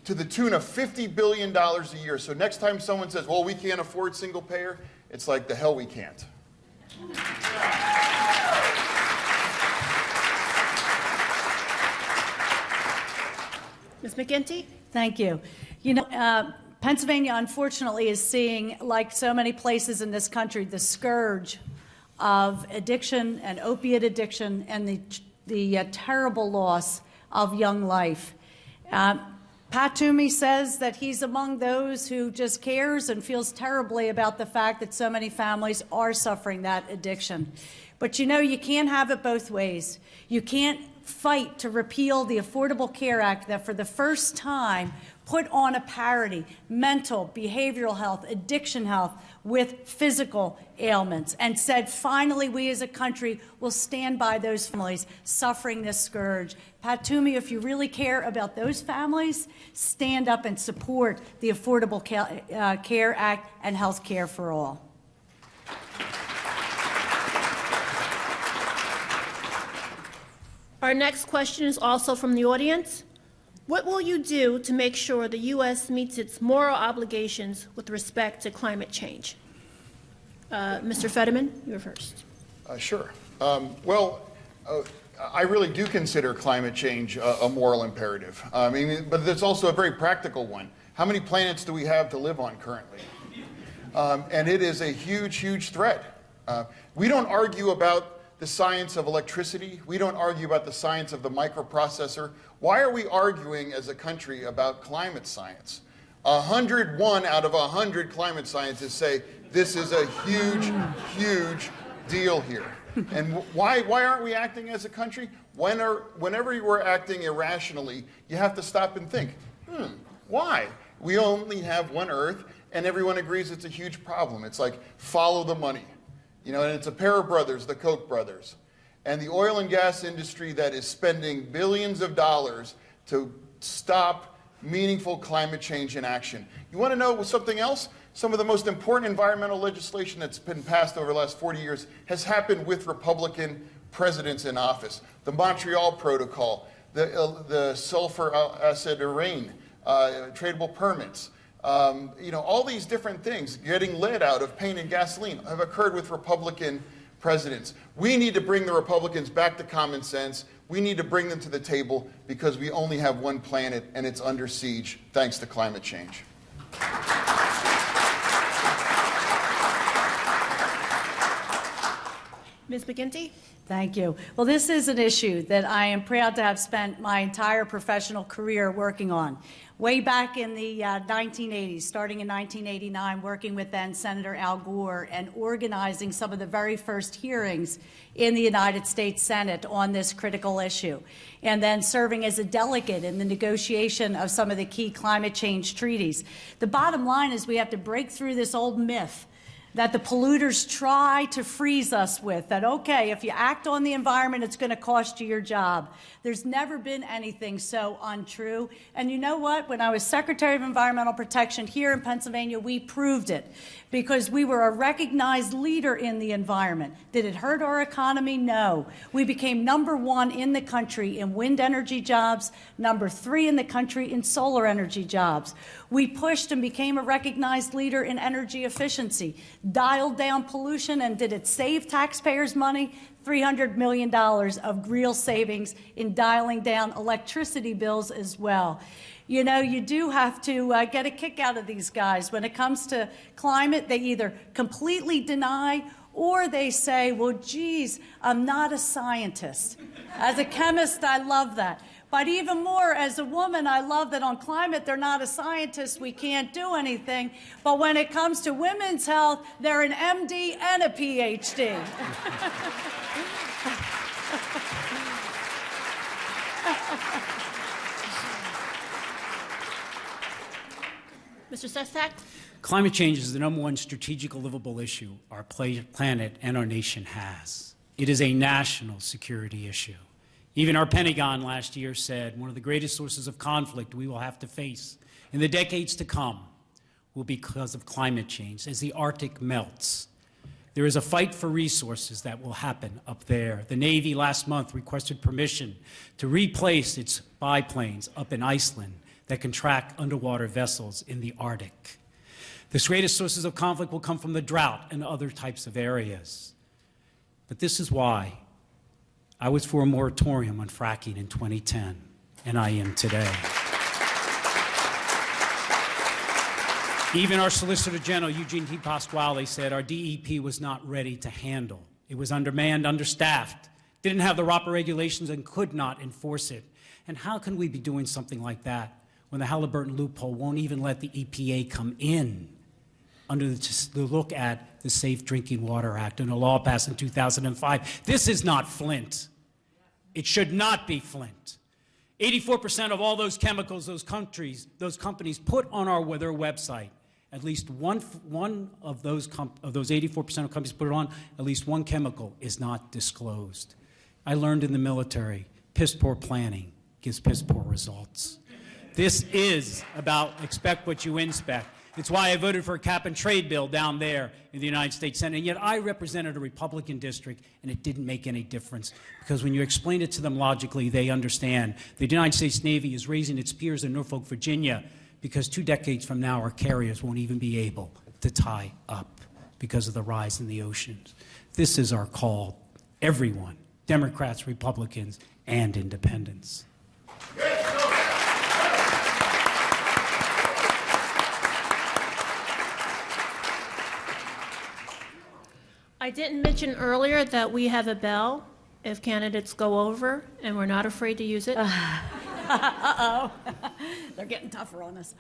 To the tune of $50 billion a year. So next time someone says, well, we can't afford single payer, it's like, the hell we can't. Ms. McGinty? Thank you. You know, Pennsylvania, unfortunately, is seeing, like so many places in this country, the scourge of addiction and opiate addiction and the terrible loss of young life. Pat Toomey says that he's among those who just cares and feels terribly about the fact that so many families are suffering that addiction. But you know, you can't have it both ways. You can't fight to repeal the Affordable Care Act that for the first time put on a parity mental, behavioral health, addiction health with physical ailments and said, finally, we as a country will stand by those families suffering this scourge. Pat Toomey, if you really care about those families, stand up and support the Affordable Care Act and health care for all. Our next question is also from the audience. What will you do to make sure the U.S. meets its moral obligations with respect to climate change? Mr. Fetterman, you're first. Sure. I really do consider climate change a moral imperative. But there's also a very practical one. How many planets do we have to live on currently? And it is a huge, huge threat. We don't argue about the science of electricity. We don't argue about the science of the microprocessor. Why are we arguing as a country about climate science? 101 out of 100 climate scientists say this is a huge, huge deal here. And why aren't we acting as a country? Whenever you are acting irrationally, you have to stop and think, why? We only have one Earth, and everyone agrees it's a huge problem. It's like, follow the money. You know, and it's a pair of brothers, the Koch brothers, and the oil and gas industry that is spending billions of dollars to stop meaningful climate change in action. You want to know something else? Some of the most important environmental legislation that's been passed over the last 40 years has happened with Republican presidents in office. The Montreal Protocol, the sulfur acid rain, tradable permits. All these different things, getting lead out of paint and gasoline, have occurred with Republican presidents. We need to bring the Republicans back to common sense. We need to bring them to the table because we only have one planet and it's under siege thanks to climate change. Ms. McGinty? Thank you. Well, this is an issue that I am proud to have spent my entire professional career working on. Way back in the 1980s, starting in 1989, working with then Senator Al Gore and organizing some of the very first hearings in the United States Senate on this critical issue, and then serving as a delegate in the negotiation of some of the key climate change treaties. The bottom line is we have to break through this old myth that the polluters try to freeze us with, that, okay, if you act on the environment, it's going to cost you your job. There's never been anything so untrue. And you know what? When I was Secretary of Environmental Protection here in Pennsylvania, we proved it because we were a recognized leader in the environment. Did it hurt our economy? No. We became #1 in the country in wind energy jobs, #3 in the country in solar energy jobs. We pushed and became a recognized leader in energy efficiency, dialed down pollution, and did it save taxpayers money? $300 million of real savings in dialing down electricity bills as well. You know, you do have to get a kick out of these guys. When it comes to climate, they either completely deny or they say, well, geez, I'm not a scientist. As a chemist, I love that. But even more, as a woman, I love that on climate, they're not a scientist, we can't do anything. But when it comes to women's health, they're an MD and a PhD. Mr. Sestak? Climate change is the #1 strategic livable issue our planet and our nation has. It is a national security issue. Even our Pentagon last year said one of the greatest sources of conflict we will have to face in the decades to come will be because of climate change. As the Arctic melts, there is a fight for resources that will happen up there. The Navy last month requested permission to replace its biplanes up in Iceland that can track underwater vessels in the Arctic. The greatest sources of conflict will come from the drought and other types of areas. But this is why I was for a moratorium on fracking in 2010, and I am today. Even our Solicitor General, Eugene T. Pasquale, said our DEP was not ready to handle. It was undermanned, understaffed, didn't have the proper regulations, and could not enforce it. And how can we be doing something like that when the Halliburton loophole won't even let the EPA come in under the look at the Safe Drinking Water Act and a law passed in 2005? This is not Flint. It should not be Flint. 84% of all those chemicals those companies put on their website, at least one of those 84% of companies put it on, at least one chemical is not disclosed. I learned in the military, piss poor planning gives piss poor results. This is about expect what you inspect. It's why I voted for a cap and trade bill down there in the United States Senate, and yet I represented a Republican district, and it didn't make any difference, because when you explain it to them logically, they understand. The United States Navy is raising its piers in Norfolk, Virginia, because 2 decades from now, our carriers won't even be able to tie up because of the rise in the oceans. This is our call, everyone, Democrats, Republicans, and independents. I didn't mention earlier that we have a bell if candidates go over, and we're not afraid to use it. Uh-oh. They're getting tougher on us.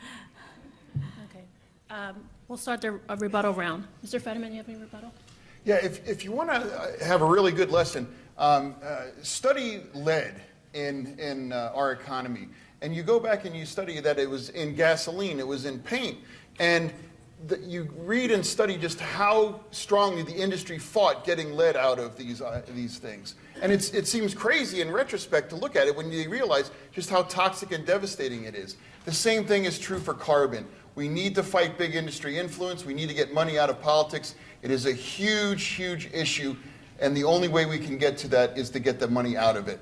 Okay. We'll start the rebuttal round. Mr. Fetterman, you have any rebuttal? Yeah, if you want to have a really good lesson, study lead in our economy. And you go back and you study that it was in gasoline, it was in paint, and you read and study just how strongly the industry fought getting lead out of these things. And it seems crazy in retrospect to look at it when you realize just how toxic and devastating it is. The same thing is true for carbon. We need to fight big industry influence. We need to get money out of politics. It is a huge, huge issue, and the only way we can get to that is to get the money out of it.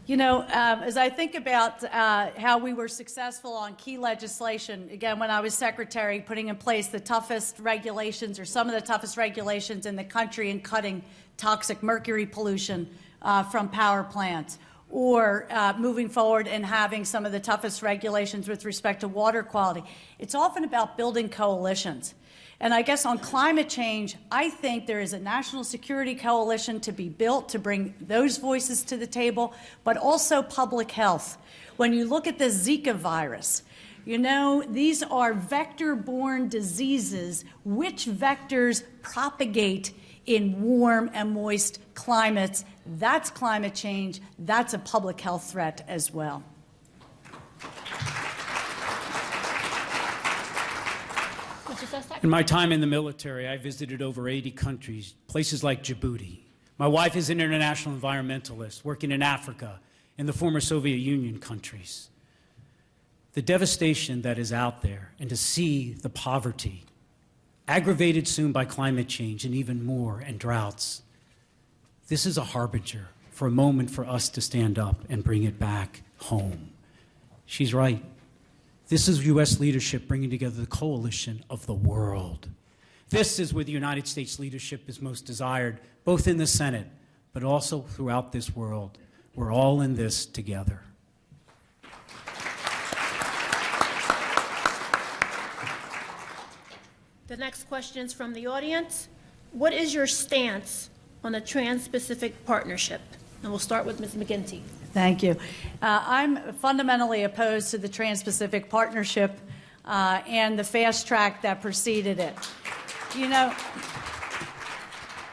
You know, as I think about how we were successful on key legislation, again, when I was secretary, putting in place the toughest regulations or some of the toughest regulations in the country in cutting toxic mercury pollution from power plants, or moving forward and having some of the toughest regulations with respect to water quality. It's often about building coalitions. And I guess on climate change, I think there is a national security coalition to be built to bring those voices to the table, but also public health. When you look at the Zika virus, you know, these are vector-borne diseases. Which vectors propagate in warm and moist climates? That's climate change. That's a public health threat as well. In my time in the military, I visited over 80 countries, places like Djibouti. My wife is an international environmentalist working in Africa, in the former Soviet Union countries. The devastation that is out there, and to see the poverty, aggravated soon by climate change and even more, and droughts, this is a harbinger for a moment for us to stand up and bring it back home. She's right. This is U.S. leadership bringing together the coalition of the world. This is where the United States leadership is most desired, both in the Senate, but also throughout this world. We're all in this together. The next question is from the audience. What is your stance on the Trans-Pacific Partnership? And we'll start with Ms. McGinty. Thank you. I'm fundamentally opposed to the Trans-Pacific Partnership and the fast track that preceded it. You know,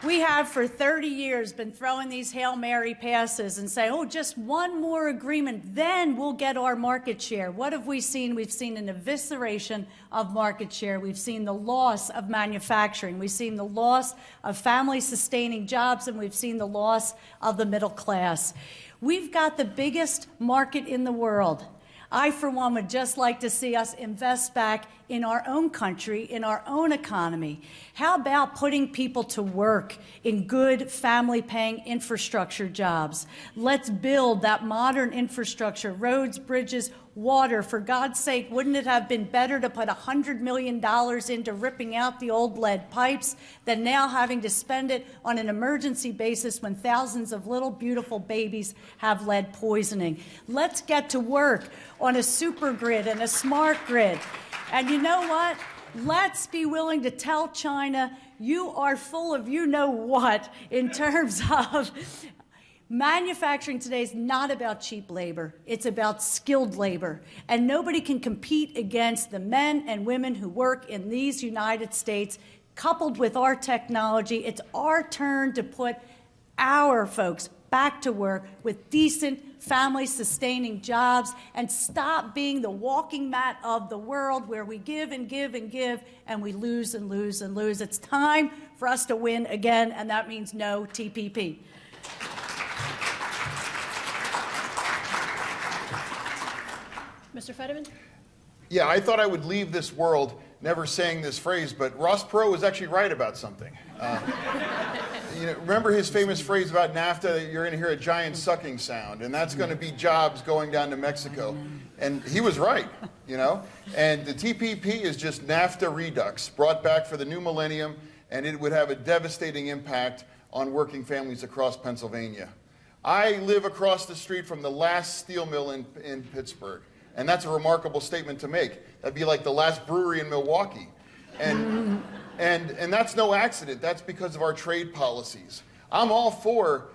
we have for 30 years been throwing these Hail Mary passes and saying, oh, just one more agreement, then we'll get our market share. What have we seen? We've seen an evisceration of market share. We've seen the loss of manufacturing. We've seen the loss of family-sustaining jobs, and we've seen the loss of the middle class. We've got the biggest market in the world. I, for one, would just like to see us invest back in our own country, in our own economy. How about putting people to work in good family-paying infrastructure jobs? Let's build that modern infrastructure, roads, bridges, water. For God's sake, wouldn't it have been better to put $100 million into ripping out the old lead pipes than now having to spend it on an emergency basis when thousands of little beautiful babies have lead poisoning? Let's get to work on a super grid and a smart grid. And you know what? Let's be willing to tell China, you are full of you-know-what in terms of manufacturing today is not about cheap labor. It's about skilled labor. And nobody can compete against the men and women who work in these United States. Coupled with our technology, it's our turn to put our folks back to work with decent, family-sustaining jobs and stop being the walking mat of the world where we give and give and give and we lose and lose and lose. It's time for us to win again, and that means no TPP. Mr. Fetterman? Yeah, I thought I would leave this world never saying this phrase, but Ross Perot was actually right about something. You know, remember his famous phrase about NAFTA, that you're going to hear a giant sucking sound, and that's going to be jobs going down to Mexico. And he was right, you know. And the TPP is just NAFTA redux, brought back for the new millennium, and it would have a devastating impact on working families across Pennsylvania. I live across the street from the last steel mill in Pittsburgh, and that's a remarkable statement to make. That'd be like the last brewery in Milwaukee. And that's no accident. That's because of our trade policies. I'm all for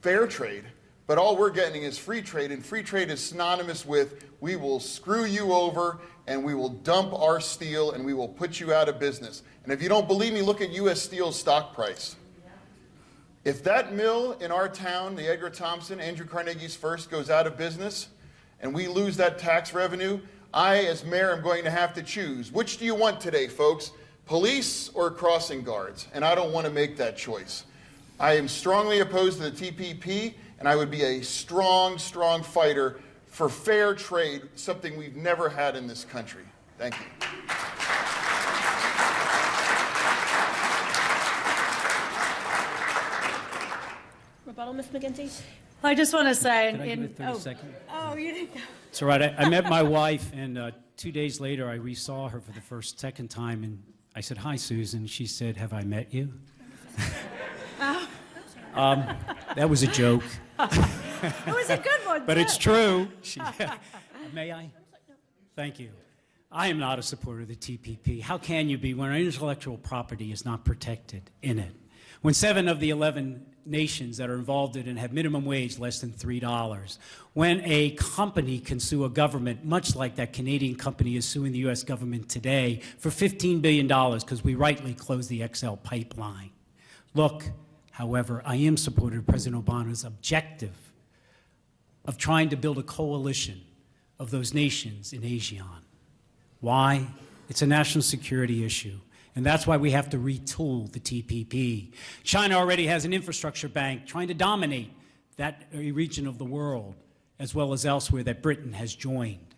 fair trade, but all we're getting is free trade, and free trade is synonymous with we will screw you over and we will dump our steel and we will put you out of business. And if you don't believe me, look at U.S. Steel's stock price. If that mill in our town, the Edgar Thomson, Andrew Carnegie's First, goes out of business and we lose that tax revenue, I, as mayor, am going to have to choose. Which do you want today, folks? Police or crossing guards? And I don't want to make that choice. I am strongly opposed to the TPP, and I would be a strong, strong fighter for fair trade, something we've never had in this country. Thank you. Rebuttal, Ms. McGinty? I just want to say, Can I give it 30 seconds? Oh, you didn't go. It's all right. I met my wife, and 2 days later, I resaw her for the second time, and I said, "Hi, Susan." She said, "Have I met you?" That was a joke. It was a good one, But too. it's true. May I? Thank you. I am not a supporter of the TPP. How can you be when our intellectual property is not protected in it? When 7 of the 11 nations that are involved in it have minimum wage less than $3. When a company can sue a government, much like that Canadian company is suing the U.S. government today for $15 billion because we rightly closed the XL pipeline. Look, however, I am supportive of President Obama's objective of trying to build a coalition of those nations in ASEAN. Why? It's a national security issue. And that's why we have to retool the TPP. China already has an infrastructure bank trying to dominate that region of the world, as well as elsewhere that Britain has joined.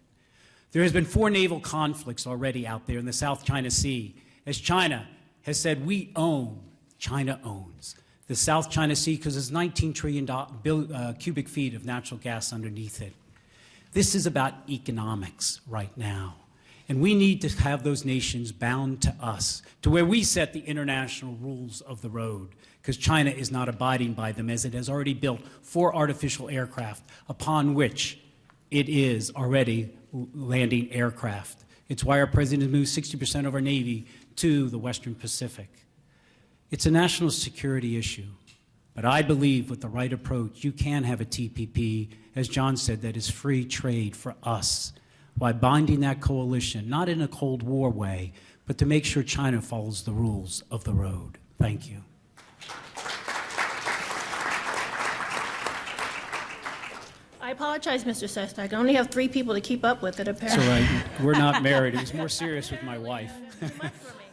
There has been 4 naval conflicts already out there in the South China Sea, as China has said, we own, China owns the South China Sea because there's 19 trillion cubic feet of natural gas underneath it. This is about economics right now. And we need to have those nations bound to us, to where we set the international rules of the road, because China is not abiding by them, as it has already built 4 artificial aircraft upon which it is already landing aircraft. It's why our president moved 60% of our Navy to the Western Pacific. It's a national security issue, but I believe with the right approach, you can have a TPP, as John said, that is free trade for us, by binding that coalition, not in a Cold War way, but to make sure China follows the rules of the road. Thank you. I apologize, Mr. Sestak. I only have 3 people to keep up with it, apparently. It's all right. We're not married. It was more serious with my wife. Too much for me.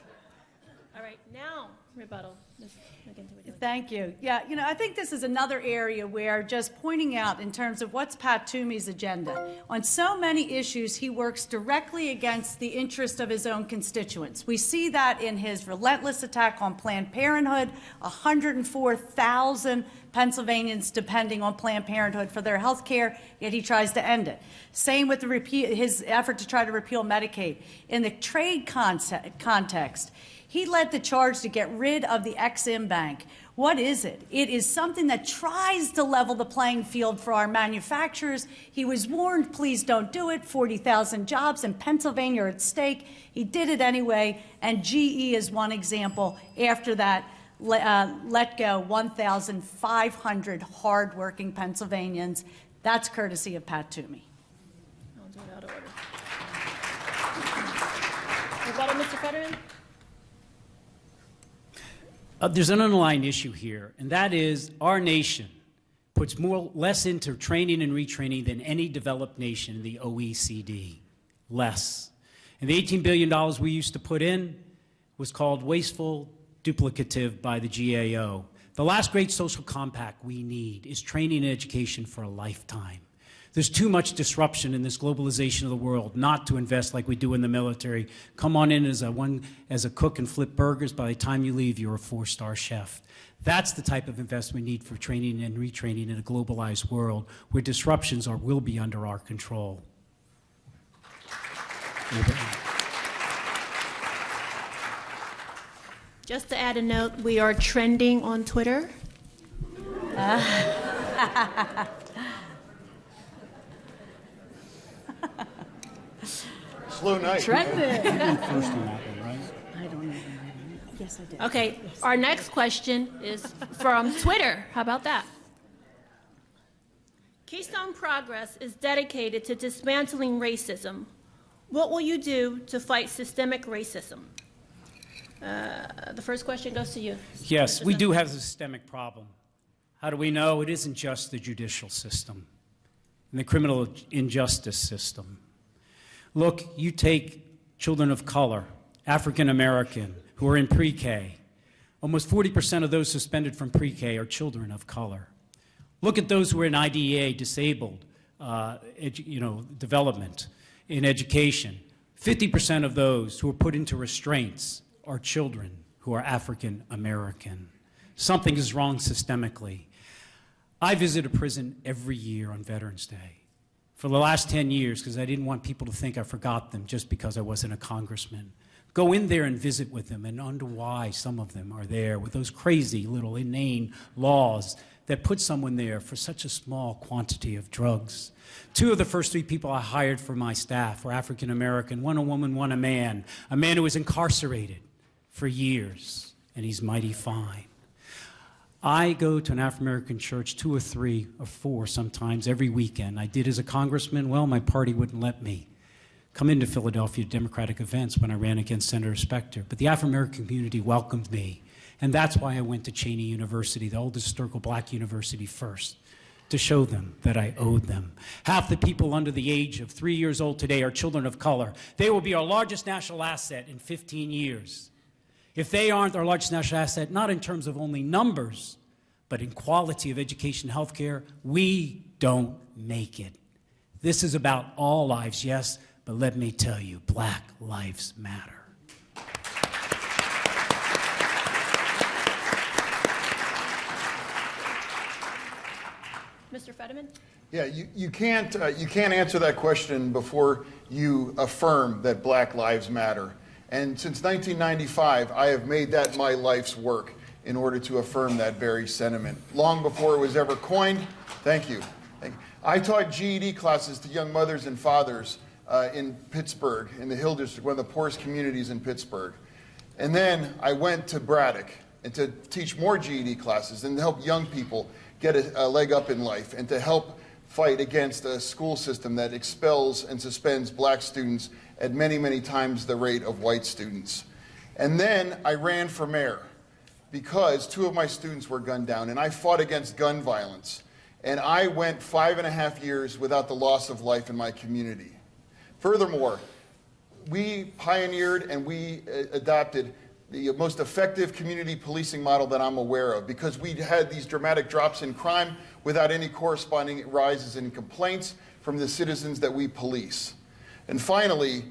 All right, now rebuttal. Ms. McGinty, would you like- Thank you. Yeah, I think this is another area where just pointing out in terms of what's Pat Toomey's agenda. On so many issues, he works directly against the interest of his own constituents. We see that in his relentless attack on Planned Parenthood, 104,000 Pennsylvanians depending on Planned Parenthood for their health care, yet he tries to end it. Same with his effort to try to repeal Medicaid. In the trade context, he led the charge to get rid of the Ex-Im Bank. What is it? It is something that tries to level the playing field for our manufacturers. He was warned, please don't do it. 40,000 jobs in Pennsylvania are at stake. He did it anyway, and GE is one example. After that, let go 1,500 hardworking Pennsylvanians. That's courtesy of Pat Toomey. I'll do it out of order. Rebuttal, Mr. Fetterman? There's an underlying issue here, and that is our nation puts less into training and retraining than any developed nation in the OECD. Less. And the $18 billion we used to put in was called wasteful, duplicative by the GAO. The last great social compact we need is training and education for a lifetime. There's too much disruption in this globalization of the world not to invest like we do in the military. Come on in as a cook and flip burgers. By the time you leave, you're a 4-star chef. That's the type of investment we need for training and retraining in a globalized world where disruptions will be under our control. Just to add a note, we are trending on Twitter. Slow night. Trending. First on that one, right? I don't know. Yes, I did. Okay, our next question is from Twitter. How about that? Keystone Progress is dedicated to dismantling racism. What will you do to fight systemic racism? The first question goes to you. Yes, Mr. we do Sestak. have a systemic problem. How do we know? It isn't just the judicial system and the criminal injustice system. Look, you take children of color, African American, who are in pre-K. Almost 40% of those suspended from pre-K are children of color. Look at those who are in IDEA, disabled, development, in education. 50% of those who are put into restraints are children who are African American. Something is wrong systemically. I visit a prison every year on Veterans Day. For the last 10 years, because I didn't want people to think I forgot them just because I wasn't a congressman. Go in there and visit with them and wonder why some of them are there with those crazy little inane laws that put someone there for such a small quantity of drugs. 2 of the first 3 people I hired for my staff were African American, 1 a woman, 1 a man who was incarcerated for years, and he's mighty fine. I go to an African American church 2 or 3 or 4 sometimes every weekend. I did as a congressman. Well, my party wouldn't let me come into Philadelphia Democratic events when I ran against Senator Specter. But the African American community welcomed me. And that's why I went to Cheney University, the oldest historical black university, first, to show them that I owed them. Half the people under the age of 3 years old today are children of color. They will be our largest national asset in 15 years. If they aren't our largest national asset, not in terms of only numbers, but in quality of education and health care, we don't make it. This is about all lives, yes, but let me tell you, Black lives matter. Mr. Fetterman? Yeah, you can't answer that question before you affirm that Black lives matter. And since 1995, I have made that my life's work in order to affirm that very sentiment. Long before it was ever coined, thank you. I taught GED classes to young mothers and fathers in Pittsburgh, in the Hill District, one of the poorest communities in Pittsburgh. And then I went to Braddock and to teach more GED classes and to help young people get a leg up in life and to help fight against a school system that expels and suspends black students at many, many times the rate of white students. And then I ran for mayor because 2 of my students were gunned down, and I fought against gun violence. And I went 5.5 years without the loss of life in my community. Furthermore, we pioneered and we adopted the most effective community policing model that I'm aware of, because we had these dramatic drops in crime without any corresponding rises in complaints from the citizens that we police. And finally,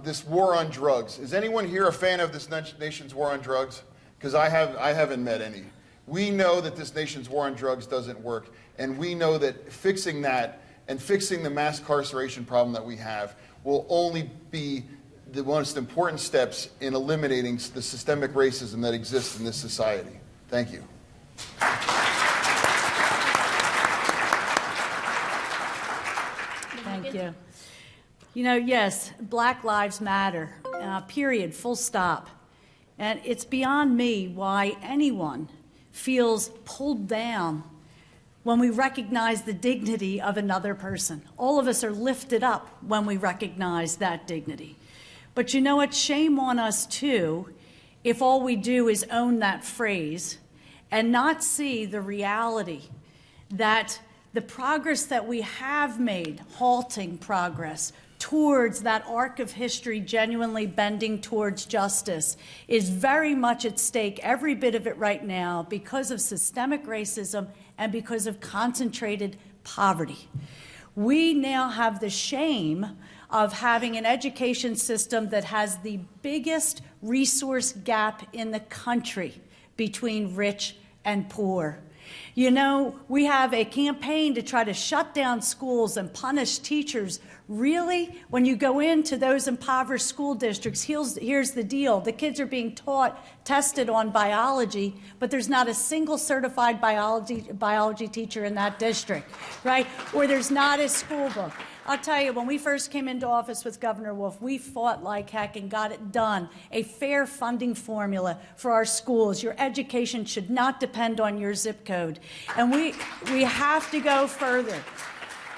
this war on drugs. Is anyone here a fan of this nation's war on drugs? Because I haven't met any. We know that this nation's war on drugs doesn't work, and we know that fixing that and fixing the mass incarceration problem that we have will only be the most important steps in eliminating the systemic racism that exists in this society. Thank you. Thank you. You know, yes, Black Lives Matter, period, full stop. And it's beyond me why anyone feels pulled down when we recognize the dignity of another person. All of us are lifted up when we recognize that dignity. But you know what? Shame on us, too, if all we do is own that phrase and not see the reality that the progress that we have made, halting progress, towards that arc of history genuinely bending towards justice is very much at stake, every bit of it right now, because of systemic racism and because of concentrated poverty. We now have the shame of having an education system that has the biggest resource gap in the country between rich and poor. You know, we have a campaign to try to shut down schools and punish teachers. Really, when you go into those impoverished school districts, here's the deal. The kids are being tested on biology, but there's not a single certified biology teacher in that district, right? Or there's not a school book. I'll tell you, when we first came into office with Governor Wolf, we fought like heck and got it done. A fair funding formula for our schools. Your education should not depend on your zip code. And we have to go further.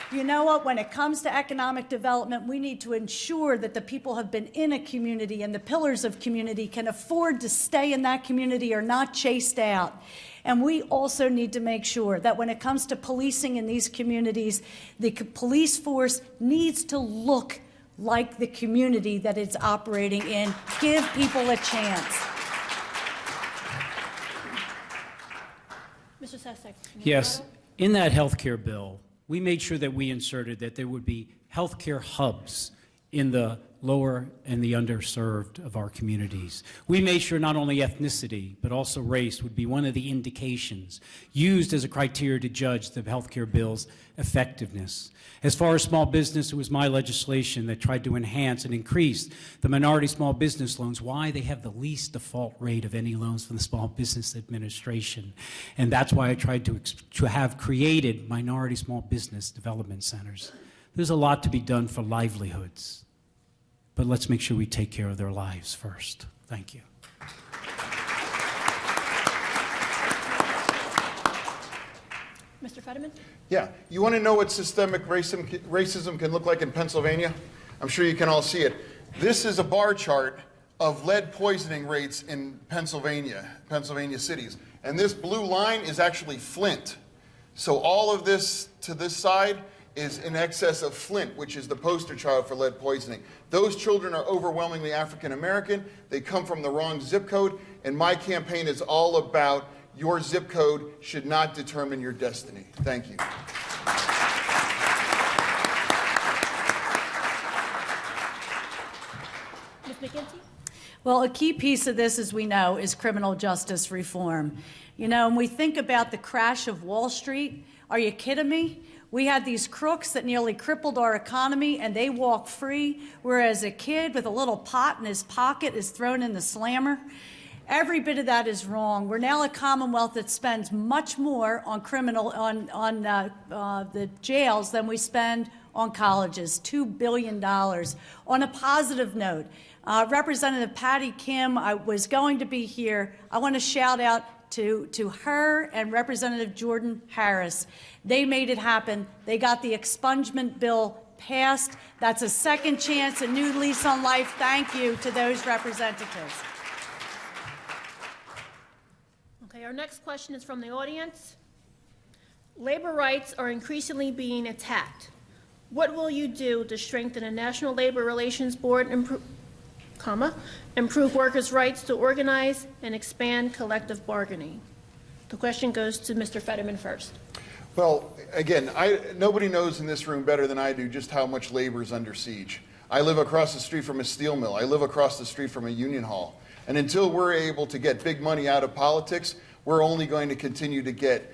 You know what? When it comes to economic development, we need to ensure that the people have been in a community and the pillars of community can afford to stay in that community or not chased out. And we also need to make sure that when it comes to policing in these communities, the police force needs to look like the community that it's operating in. Give people a chance. Mr. Sestak. Yes, in that health care bill, we made sure that we inserted that there would be health care hubs in the lower and the underserved of our communities. We made sure not only ethnicity, but also race would be one of the indications used as a criteria to judge the health care bill's effectiveness. As far as small business, it was my legislation that tried to enhance and increase the minority small business loans. Why? They have the least default rate of any loans from the Small Business Administration. And that's why I tried to have created minority small business development centers. There's a lot to be done for livelihoods, but let's make sure we take care of their lives first. Thank you. Mr. Fetterman? Yeah, you want to know what systemic racism can look like in Pennsylvania? I'm sure you can all see it. This is a bar chart of lead poisoning rates in Pennsylvania cities. And this blue line is actually Flint. So all of this to this side is in excess of Flint, which is the poster child for lead poisoning. Those children are overwhelmingly African American. They come from the wrong zip code. And my campaign is all about your zip code should not determine your destiny. Thank you. Ms. McGinty? Well, a key piece of this, as we know, is criminal justice reform. You know, when we think about the crash of Wall Street, are you kidding me? We had these crooks that nearly crippled our economy, and they walk free, whereas a kid with a little pot in his pocket is thrown in the slammer. Every bit of that is wrong. We're now a Commonwealth that spends much more on the jails than we spend on colleges, $2 billion. On a positive note, Representative Patty Kim was going to be here. I want to shout out to her and Representative Jordan Harris. They made it happen. They got the expungement bill passed. That's a second chance, a new lease on life. Thank you to those representatives. Okay, our next question is from the audience. Labor rights are increasingly being attacked. What will you do to strengthen a National Labor Relations Board, improve workers' rights to organize and expand collective bargaining? The question goes to Mr. Fetterman first. Well, again, nobody knows in this room better than I do just how much labor is under siege. I live across the street from a steel mill. I live across the street from a union hall. And until we're able to get big money out of politics, we're only going to continue to get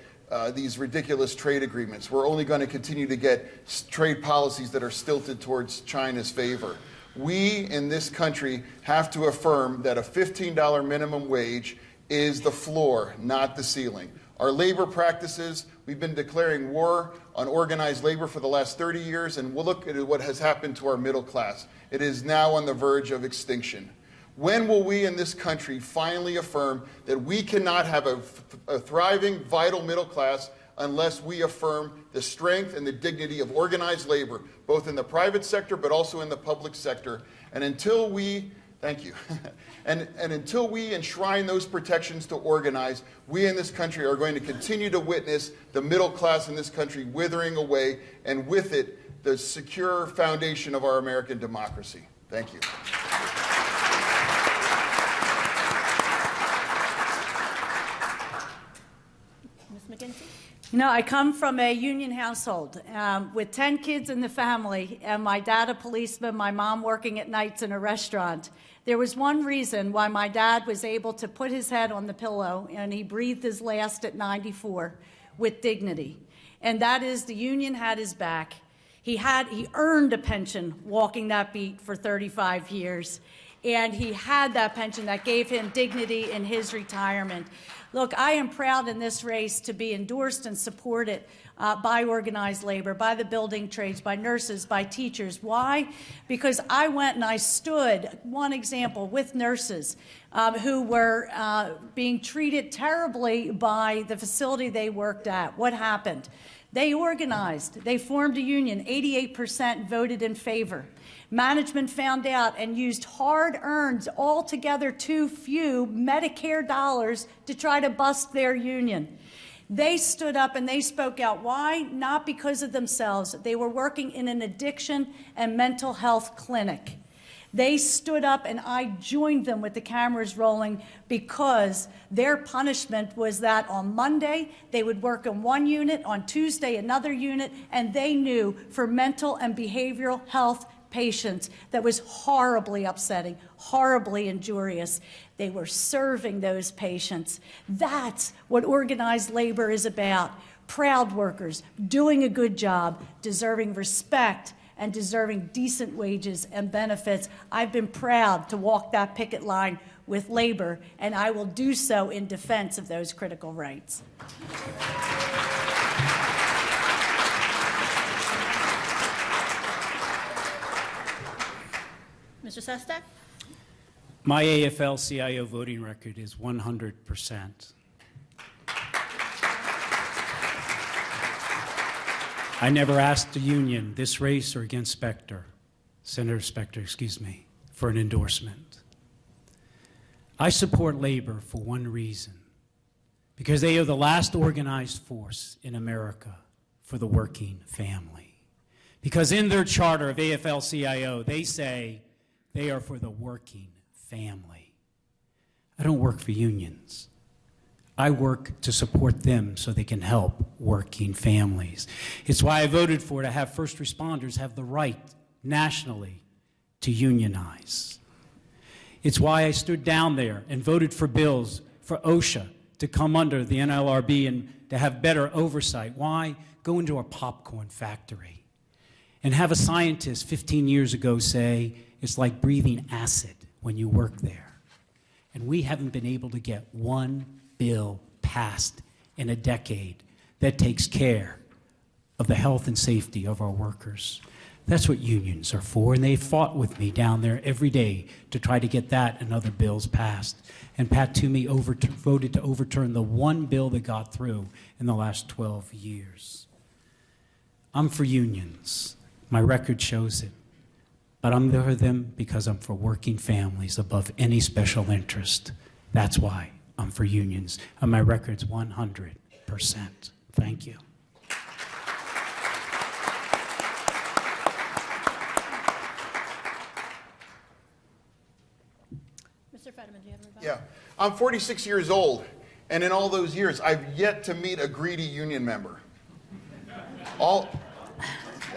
these ridiculous trade agreements. We're only going to continue to get trade policies that are stilted towards China's favor. We in this country have to affirm that a $15 minimum wage is the floor, not the ceiling. Our labor practices, we've been declaring war on organized labor for the last 30 years, and we'll look at what has happened to our middle class. It is now on the verge of extinction. When will we in this country finally affirm that we cannot have a thriving, vital middle class unless we affirm the strength and the dignity of organized labor, both in the private sector but also in the public sector? And until we, thank you, and until we enshrine those protections to organize, we in this country are going to continue to witness the middle class in this country withering away, and with it, the secure foundation of our American democracy. Thank you. You know, I come from a union household with 10 kids in the family, and my dad a policeman, my mom working at nights in a restaurant. There was one reason why my dad was able to put his head on the pillow and he breathed his last at 94 with dignity, and that is the union had his back. He earned a pension walking that beat for 35 years, and he had that pension that gave him dignity in his retirement. Look, I am proud in this race to be endorsed and supported by organized labor, by the building trades, by nurses, by teachers. Why? Because I went and I stood, one example, with nurses who were being treated terribly by the facility they worked at. What happened? They organized. They formed a union. 88% voted in favor. Management found out and used hard-earned, altogether too few Medicare dollars to try to bust their union. They stood up and they spoke out. Why? Not because of themselves. They were working in an addiction and mental health clinic. They stood up and I joined them with the cameras rolling because their punishment was that on Monday they would work in one unit, on Tuesday another unit, and they knew for mental and behavioral health patients that was horribly upsetting, horribly injurious. They were serving those patients. That's what organized labor is about. Proud workers doing a good job, deserving respect, and deserving decent wages and benefits. I've been proud to walk that picket line with labor, and I will do so in defense of those critical rights. Mr. Sestak? My AFL-CIO voting record is 100%. I never asked the union, this race or against Senator Specter, for an endorsement. I support labor for one reason, because they are the last organized force in America for the working family. Because in their charter of AFL-CIO, they say they are for the working family. I don't work for unions. I work to support them so they can help working families. It's why I voted for to have first responders have the right nationally to unionize. It's why I stood down there and voted for bills for OSHA to come under the NLRB and to have better oversight. Why? Go into a popcorn factory and have a scientist 15 years ago say it's like breathing acid when you work there. And we haven't been able to get one bill passed in a decade that takes care of the health and safety of our workers. That's what unions are for, and they fought with me down there every day to try to get that and other bills passed. And Pat Toomey voted to overturn the one bill that got through in the last 12 years. I'm for unions. My record shows it. But I'm for them because I'm for working families above any special interest. That's why I'm for unions, and my record's 100%. Thank you. Mr. Fetterman, do you have a rebuttal? Yeah. I'm 46 years old, and in all those years, I've yet to meet a greedy union member.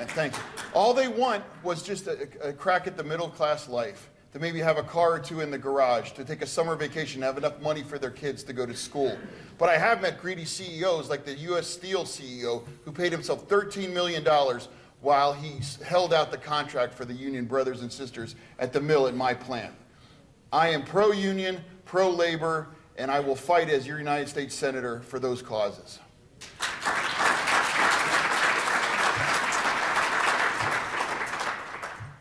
Thank you. All they want was just a crack at the middle-class life, to maybe have a car or two in the garage, to take a summer vacation, have enough money for their kids to go to school. But I have met greedy CEOs like the U.S. Steel CEO who paid himself $13 million while he held out the contract for the union brothers and sisters at the mill at my plant. I am pro-union, pro-labor, and I will fight as your United States Senator for those causes.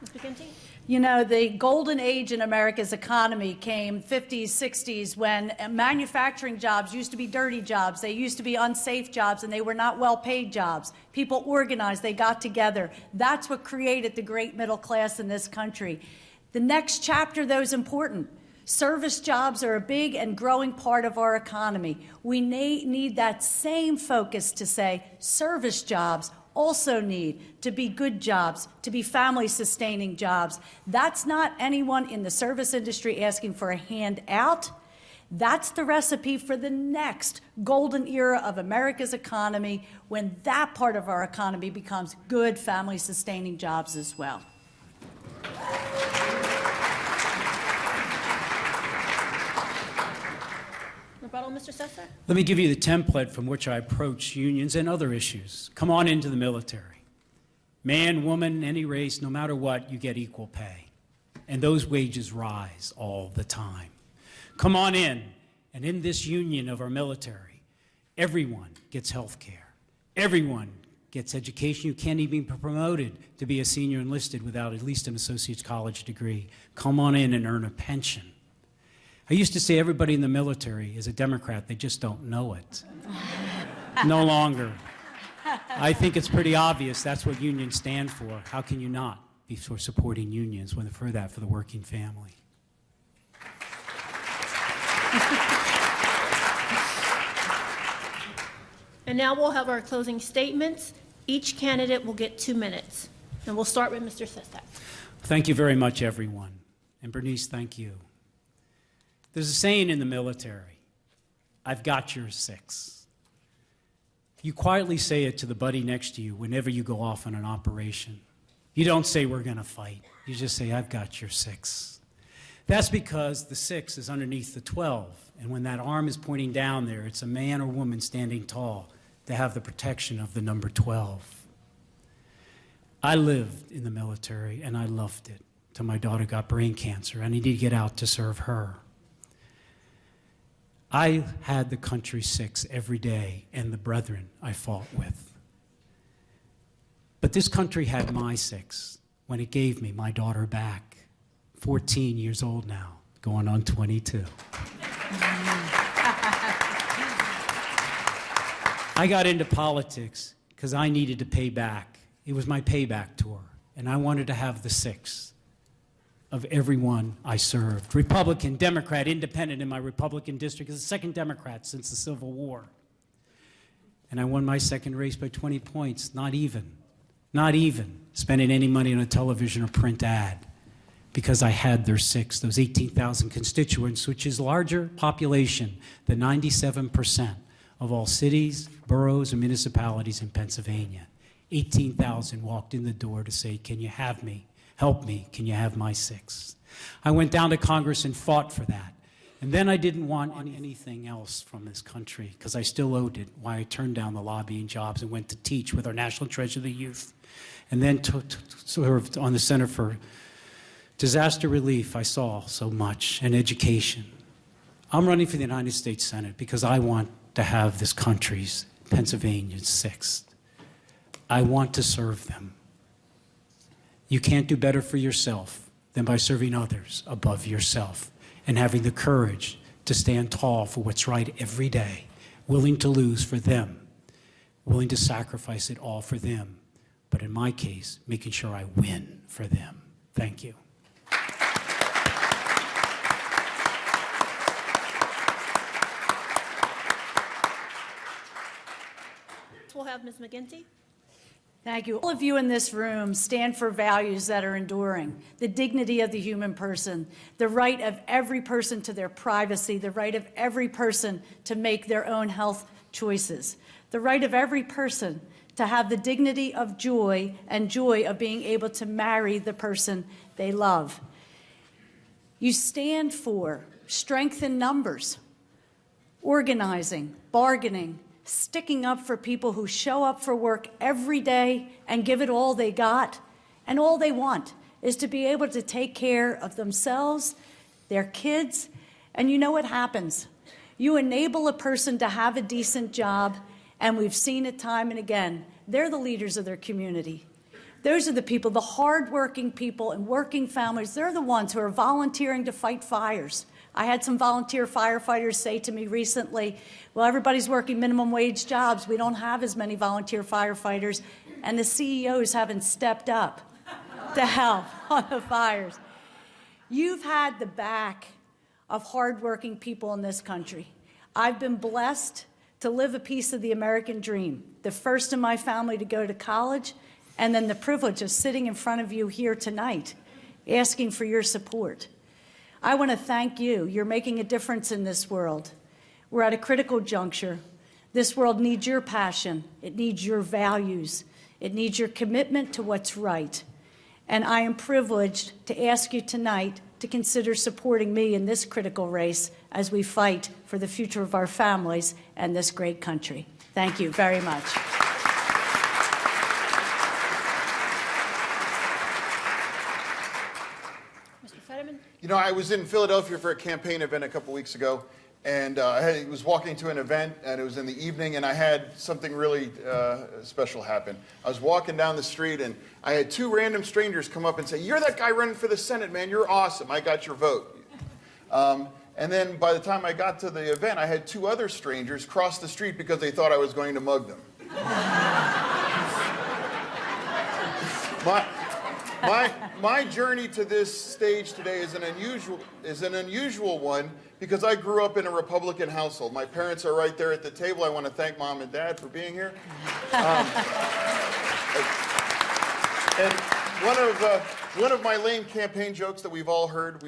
Ms. McGinty? You know, the golden age in America's economy came 50s, 60s, when manufacturing jobs used to be dirty jobs. They used to be unsafe jobs, and they were not well-paid jobs. People organized. They got together. That's what created the great middle class in this country. The next chapter, though, is important. Service jobs are a big and growing part of our economy. We need that same focus to say service jobs also need to be good jobs, to be family-sustaining jobs. That's not anyone in the service industry asking for a handout. That's the recipe for the next golden era of America's economy, when that part of our economy becomes good family-sustaining jobs as well. Rebuttal, Mr. Sestak? Let me give you the template from which I approach unions and other issues. Come on into the military. Man, woman, any race, no matter what, you get equal pay. And those wages rise all the time. Come on in, and in this union of our military, everyone gets health care. Everyone gets education. You can't even be promoted to be a senior enlisted without at least an associate's college degree. Come on in and earn a pension. I used to say everybody in the military is a Democrat. They just don't know it. No longer. I think it's pretty obvious that's what unions stand for. How can you not be for supporting unions when for that for the working family? And now we'll have our closing statements. Each candidate will get 2 minutes. And we'll start with Mr. Sestak. Thank you very much, everyone. And Bernice, thank you. There's a saying in the military, I've got your 6. You quietly say it to the buddy next to you whenever you go off on an operation. You don't say we're going to fight. You just say, I've got your 6. That's because the 6 is underneath the 12. And when that arm is pointing down there, it's a man or woman standing tall to have the protection of the number 12. I lived in the military, and I loved it till my daughter got brain cancer. I needed to get out to serve her. I had the country's 6 every day and the brethren I fought with. But this country had my 6 when it gave me my daughter back, 14 years old now, going on 22. I got into politics because I needed to pay back. It was my payback tour, and I wanted to have the 6 of everyone I served. Republican, Democrat, Independent in my Republican district. As the second Democrat since the Civil War. And I won my second race by 20 points, not even spending any money on a television or print ad, because I had their 6, those 18,000 constituents, which is larger population than 97% of all cities, boroughs, and municipalities in Pennsylvania. 18,000 walked in the door to say, can you have me? Help me, can you have my 6? I went down to Congress and fought for that. And then I didn't want anything else from this country because I still owed it, why I turned down the lobbying jobs and went to teach with our National Treasure of the Youth. And then served on the Center for Disaster Relief, I saw so much, and education. I'm running for the United States Senate because I want to have this country's, Pennsylvania's 6th. I want to serve them. You can't do better for yourself than by serving others above yourself and having the courage to stand tall for what's right every day, willing to lose for them, willing to sacrifice it all for them, but in my case, making sure I win for them. Thank you. We'll have Ms. McGinty. Thank you. All of you in this room stand for values that are enduring: the dignity of the human person, the right of every person to their privacy, the right of every person to make their own health choices, the right of every person to have the dignity of joy and joy of being able to marry the person they love. You stand for strength in numbers, organizing, bargaining, sticking up for people who show up for work every day and give it all they got, and all they want is to be able to take care of themselves, their kids, and you know what happens. You enable a person to have a decent job, and we've seen it time and again. They're the leaders of their community. Those are the people, the hardworking people and working families. They're the ones who are volunteering to fight fires. I had some volunteer firefighters say to me recently, well, everybody's working minimum wage jobs. We don't have as many volunteer firefighters, and the CEOs haven't stepped up to help on the fires. You've had the back of hardworking people in this country. I've been blessed to live a piece of the American dream, the first in my family to go to college, and then the privilege of sitting in front of you here tonight, asking for your support. I want to thank you. You're making a difference in this world. We're at a critical juncture. This world needs your passion. It needs your values. It needs your commitment to what's right. And I am privileged to ask you tonight to consider supporting me in this critical race as we fight for the future of our families and this great country. Thank you very much. Mr. Fetterman. You know, I was in Philadelphia for a campaign event a couple weeks ago, and I was walking to an event, and it was in the evening, and I had something really special happen. I was walking down the street, and I had 2 random strangers come up and say, "You're that guy running for the Senate, man. You're awesome. I got your vote." And then by the time I got to the event, I had 2 other strangers cross the street because they thought I was going to mug them. My journey to this stage today is an unusual one because I grew up in a Republican household. My parents are right there at the table. I want to thank Mom and Dad for being here. And one of my lame campaign jokes that we've all heard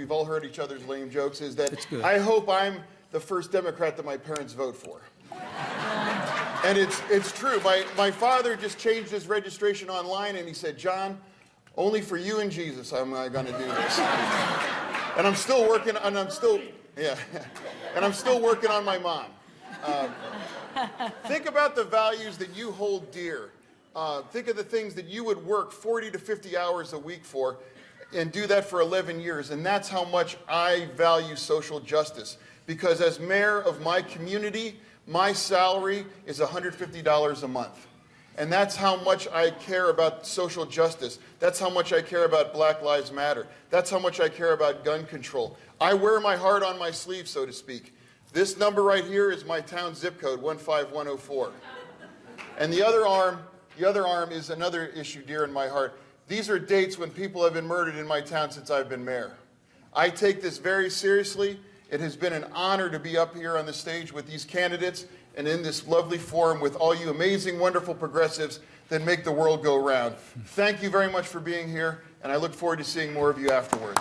each other's lame jokes, is that I hope I'm the first Democrat that my parents vote for. And it's true. My father just changed his registration online, and he said, "John, Only for you and Jesus am I going to do this. And I'm still working, and I'm still working on my mom. Think about the values that you hold dear. Think of the things that you would work 40 to 50 hours a week for and do that for 11 years. And that's how much I value social justice. Because as mayor of my community, my salary is $150 a month. And that's how much I care about social justice. That's how much I care about Black Lives Matter. That's how much I care about gun control. I wear my heart on my sleeve, so to speak. This number right here is my town zip code, 15104. And the other arm is another issue dear in my heart. These are dates when people have been murdered in my town since I've been mayor. I take this very seriously. It has been an honor to be up here on the stage with these candidates and in this lovely forum with all you amazing, wonderful progressives that make the world go round. Thank you very much for being here, and I look forward to seeing more of you afterwards.